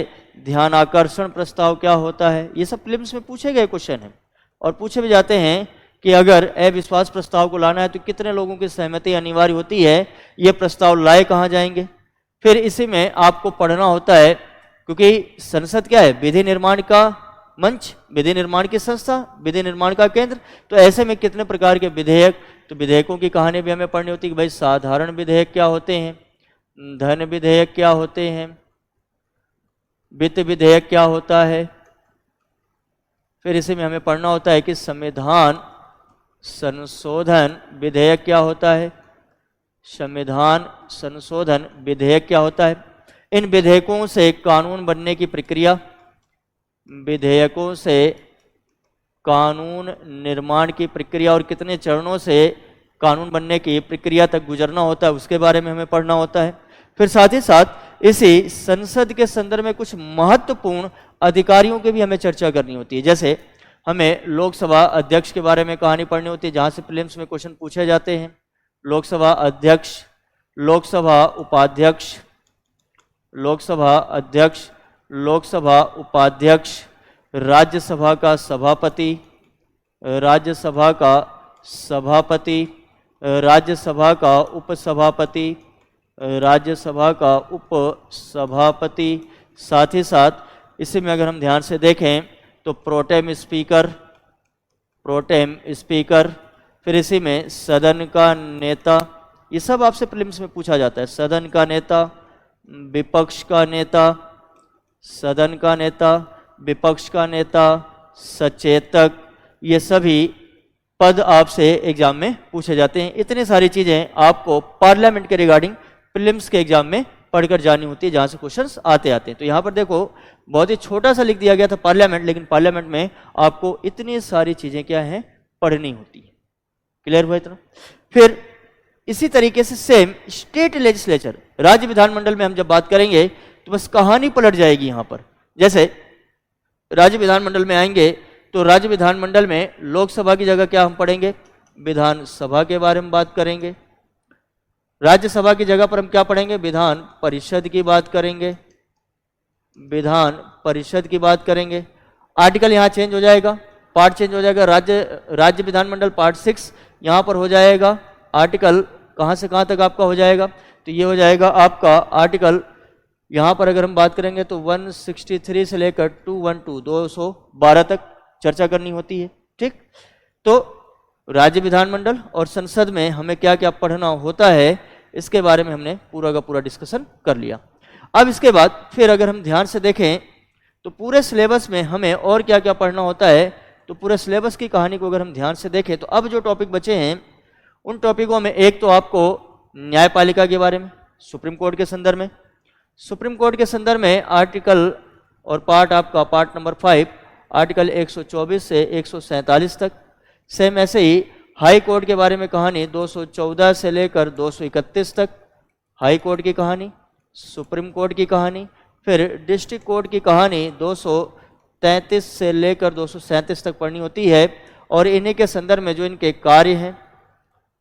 ध्यान आकर्षण प्रस्ताव क्या होता है। ये सब प्रीलिम्स में पूछे गए क्वेश्चन हैं, और पूछे भी जाते हैं कि अगर अविश्वास प्रस्ताव को लाना है तो कितने लोगों की सहमति अनिवार्य होती है, ये प्रस्ताव लाए कहाँ जाएंगे। फिर इसी में आपको पढ़ना होता है, क्योंकि संसद क्या है, विधि निर्माण का मंच, विधि निर्माण की संस्था, विधि निर्माण का केंद्र। तो ऐसे में कितने प्रकार के विधेयक, तो विधेयकों की कहानी भी हमें पढ़नी होती है कि भाई साधारण विधेयक क्या होते हैं, धन विधेयक क्या होते हैं, वित्त विधेयक क्या होता है। फिर इसी में हमें पढ़ना होता है कि संविधान संशोधन विधेयक क्या होता है, संविधान संशोधन विधेयक क्या होता है। इन विधेयकों से कानून बनने की प्रक्रिया, विधेयकों से कानून निर्माण की प्रक्रिया और कितने चरणों से कानून बनने की प्रक्रिया तक गुजरना होता है, उसके बारे में हमें पढ़ना होता है। फिर साथ ही साथ इसी संसद के संदर्भ में कुछ महत्वपूर्ण अधिकारियों की भी हमें चर्चा करनी होती है। जैसे हमें लोकसभा अध्यक्ष के बारे में कहानी पढ़नी होती है, जहाँ से प्रीलिम्स में क्वेश्चन पूछे जाते हैं। लोकसभा अध्यक्ष, लोकसभा उपाध्यक्ष, लोकसभा अध्यक्ष, लोकसभा उपाध्यक्ष, राज्यसभा का सभापति, राज्यसभा का सभापति, राज्यसभा का उपसभापति, राज्यसभा का उपसभापति, साथ ही साथ इसी में अगर हम ध्यान से देखें तो प्रोटेम स्पीकर, प्रोटेम स्पीकर, फिर इसी में सदन का नेता, ये सब आपसे प्रीलिम्स में पूछा जाता है। सदन का नेता, विपक्ष का नेता, सदन का नेता, विपक्ष का नेता, सचेतक, ये सभी पद आपसे एग्जाम में पूछे जाते हैं। इतनी सारी चीजें आपको पार्लियामेंट के रिगार्डिंग प्रीलिम्स के एग्जाम में पढ़कर जानी होती है, जहां से क्वेश्चंस आते हैं। तो यहां पर देखो बहुत ही छोटा सा लिख दिया गया था पार्लियामेंट, लेकिन पार्लियामेंट में आपको इतनी सारी चीजें क्या है पढ़नी होती है। क्लियर हुआ इतना? फिर इसी तरीके से सेम स्टेट लेजिस्लेचर, राज्य विधानमंडल में हम जब बात करेंगे तो बस कहानी पलट जाएगी यहां पर। जैसे राज्य विधानमंडल में आएंगे तो राज्य विधानमंडल में लोकसभा की जगह क्या हम पढ़ेंगे, विधानसभा के बारे में बात करेंगे। राज्यसभा की जगह पर हम क्या पढ़ेंगे, विधान परिषद की बात करेंगे, विधान परिषद की बात करेंगे। आर्टिकल यहां चेंज हो जाएगा, पार्ट चेंज हो जाएगा। राज्य विधानमंडल पार्ट 6 यहां पर हो जाएगा। आर्टिकल कहां से कहां तक आपका हो जाएगा, तो ये हो जाएगा आपका आर्टिकल, यहां पर अगर हम बात करेंगे तो 163 से लेकर 212 212 तक चर्चा करनी होती है। ठीक, तो राज्य विधानमंडल और संसद में हमें क्या क्या पढ़ना होता है इसके बारे में हमने पूरा का पूरा डिस्कशन कर लिया। अब इसके बाद फिर अगर हम ध्यान से देखें तो पूरे सिलेबस में हमें और क्या क्या पढ़ना होता है, तो पूरे सिलेबस की कहानी को अगर हम ध्यान से देखें तो अब जो टॉपिक बचे हैं उन टॉपिकों में एक तो आपको न्यायपालिका के बारे में, सुप्रीम कोर्ट के संदर्भ में, सुप्रीम कोर्ट के संदर्भ में आर्टिकल और पार्ट आपका पार्ट नंबर 5 आर्टिकल 124 से 147 तक। सेम ऐसे ही हाई कोर्ट के बारे में कहानी 214 से लेकर 231 तक, हाई कोर्ट की कहानी, सुप्रीम कोर्ट की कहानी। फिर डिस्ट्रिक्ट कोर्ट की कहानी 233 से लेकर 237 तक पढ़नी होती है, और इन्हीं के संदर्भ में जो इनके कार्य हैं,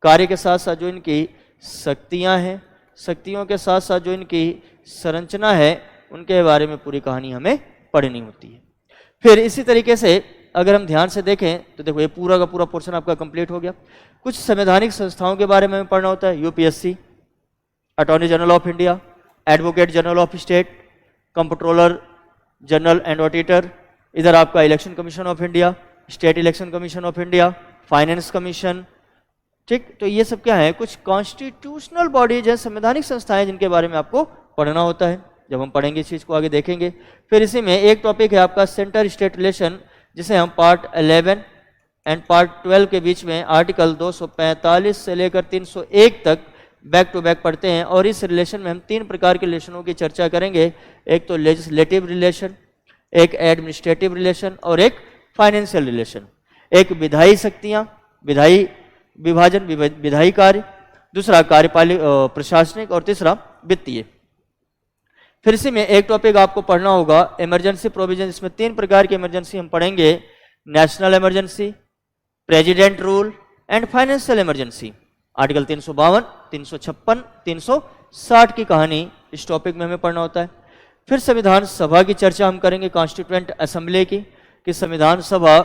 कार्य के साथ साथ जो इनकी शक्तियां हैं, शक्तियों के साथ साथ जो इनकी संरचना है, उनके बारे में पूरी कहानी हमें पढ़नी होती है। फिर इसी तरीके से अगर हम ध्यान से देखें तो देखो ये पूरा का पूरा पोर्शन आपका कंप्लीट हो गया। कुछ संवैधानिक संस्थाओं के बारे में हमें पढ़ना होता है, UPSC, attorney general of India, advocate general of state, comptroller general and auditor, इधर आपका election commission of India, state election commission of India, finance commission. ठीक, तो ये सब क्या है, कुछ कॉन्स्टिट्यूशनल बॉडीज है, संवैधानिक संस्थाएं जिनके बारे में आपको पढ़ना होता है। जब हम पढ़ेंगे इस चीज को आगे देखेंगे। फिर इसी में एक टॉपिक है आपका सेंटर स्टेट रिलेशन, जिसे हम पार्ट 11 एंड पार्ट 12 के बीच में आर्टिकल 245 से लेकर 301 तक बैक टू बैक पढ़ते हैं। और इस रिलेशन में हम 3 प्रकार के रिलेशनों की चर्चा करेंगे, एक तो लेजिस्लेटिव रिलेशन, एक एडमिनिस्ट्रेटिव रिलेशन और एक फाइनेंशियल रिलेशन। एक विधायी शक्तियां, विधायी विभाजन, विधायी कार्य, दूसरा कार्यपालिक प्रशासनिक और तीसरा वित्तीय। फिर इसी में एक टॉपिक आपको पढ़ना होगा इमरजेंसी प्रोविजन। इसमें 3 प्रकार की इमरजेंसी हम पढ़ेंगे, national emergency, president rule and financial emergency. Article 352, 356, 360 की कहानी इस टॉपिक में हमें पढ़ना होता है। फिर संविधान सभा की चर्चा हम करेंगे, कॉन्स्टिट्यूएंट असेंबली की, कि संविधान सभा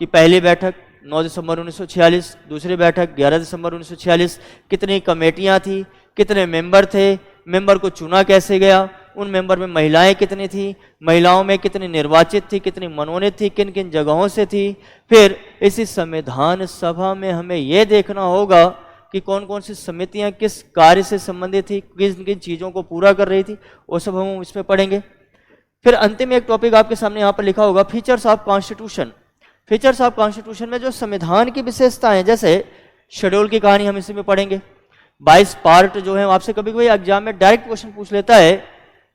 की पहली बैठक 9 दिसंबर 1946, दूसरी बैठक 11 दिसंबर 1946, कितनी कमेटियां थी, कितने मेंबर थे, मेंबर को चुना कैसे गया, उन मेंबर में महिलाएं कितनी थी, महिलाओं में कितनी निर्वाचित थी, कितनी मनोनीत थी, किन किन जगहों से थी। फिर इसी संविधान सभा में हमें यह देखना होगा कि कौन कौन सी समितियां किस कार्य से संबंधित थी, किन किन चीज़ों को पूरा कर रही थी, वो सब हम इसमें पढ़ेंगे। फिर अंतिम एक टॉपिक आपके सामने यहाँ पर लिखा होगा, features of constitution. Features of constitution में जो संविधान की विशेषताएं, जैसे शेड्यूल की कहानी हम इसी में पढ़ेंगे। 22 पार्ट जो है आपसे कभी कभी एग्जाम में डायरेक्ट क्वेश्चन पूछ लेता है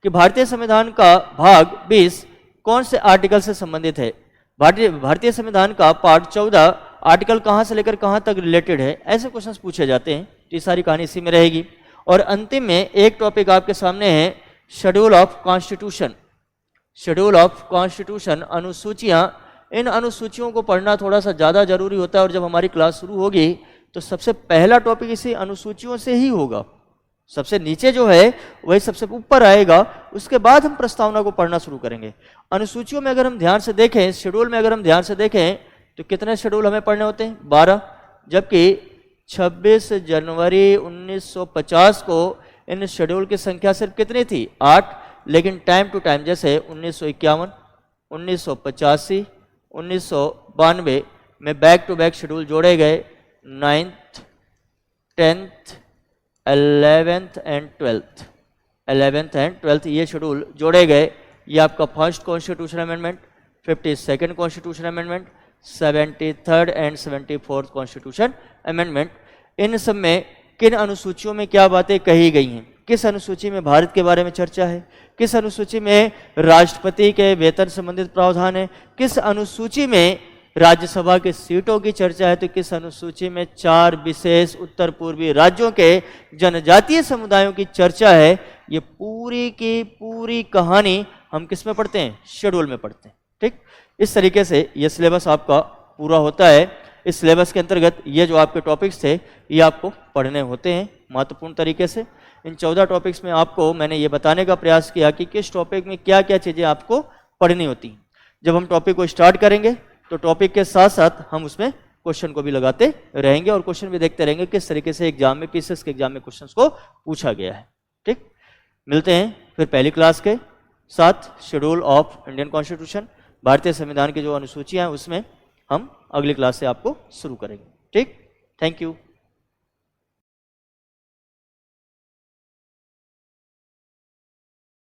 कि भारतीय संविधान का भाग 20 कौन से आर्टिकल से संबंधित है, भारतीय संविधान का पार्ट 14 आर्टिकल कहां से लेकर कहां तक रिलेटेड है, ऐसे क्वेश्चंस पूछे जाते हैं। तो ये सारी कहानी इसी में रहेगी। और अंतिम में एक टॉपिक आपके सामने है schedule of constitution. Schedule of constitution, अनुसूचियां। इन अनुसूचियों को पढ़ना थोड़ा सा ज़्यादा जरूरी होता है, और जब हमारी क्लास शुरू होगी तो सबसे पहला टॉपिक इसी अनुसूचियों से ही होगा। सबसे नीचे जो है वही सबसे ऊपर आएगा, उसके बाद हम प्रस्तावना को पढ़ना शुरू करेंगे। अनुसूचियों में अगर हम ध्यान से देखें, शेड्यूल में अगर हम ध्यान से देखें तो कितने शेड्यूल हमें पढ़ने होते हैं? 12। जबकि 26 जनवरी 1950 को इन शेड्यूल की संख्या सिर्फ कितनी थी? 8। लेकिन टाइम टू टाइम जैसे 1951, 1985, 1992 में बैक टू बैक शेड्यूल जोड़े गए। 9th, 10th, 11th and 12th, 11th and 12th ये शेड्यूल जोड़े गए। ये आपका first constitution amendment, 52nd constitution amendment, 73rd and 74th constitution amendment. इन सब में किन अनुसूचियों में क्या बातें कही गई हैं? किस अनुसूची में भारत के बारे में चर्चा है? किस अनुसूची में राष्ट्रपति के वेतन संबंधित प्रावधान है? किस अनुसूची में राज्यसभा की सीटों की चर्चा है? तो किस अनुसूची में 4 विशेष उत्तर पूर्वी राज्यों के जनजातीय समुदायों की चर्चा है? ये पूरी की पूरी कहानी हम किस में पढ़ते हैं? शेड्यूल में पढ़ते हैं। ठीक, इस तरीके से ये सिलेबस आपका पूरा होता है। इस सिलेबस के अंतर्गत ये जो आपके टॉपिक्स थे ये आपको पढ़ने होते हैं महत्वपूर्ण तरीके से। इन 14 टॉपिक्स में आपको मैंने ये बताने का प्रयास किया कि किस टॉपिक में क्या क्या चीज़ें आपको पढ़नी होती हैं। जब हम टॉपिक को स्टार्ट करेंगे तो टॉपिक के साथ साथ हम उसमें क्वेश्चन को भी लगाते रहेंगे और क्वेश्चन भी देखते रहेंगे किस तरीके से एग्जाम में, पीसीएस के एग्जाम में क्वेश्चंस को पूछा गया है। ठीक, मिलते हैं फिर पहली क्लास के साथ। शेड्यूल ऑफ इंडियन कॉन्स्टिट्यूशन, भारतीय संविधान की जो अनुसूचियाँ हैं उसमें हम अगली क्लास से आपको शुरू करेंगे। ठीक, थैंक यू।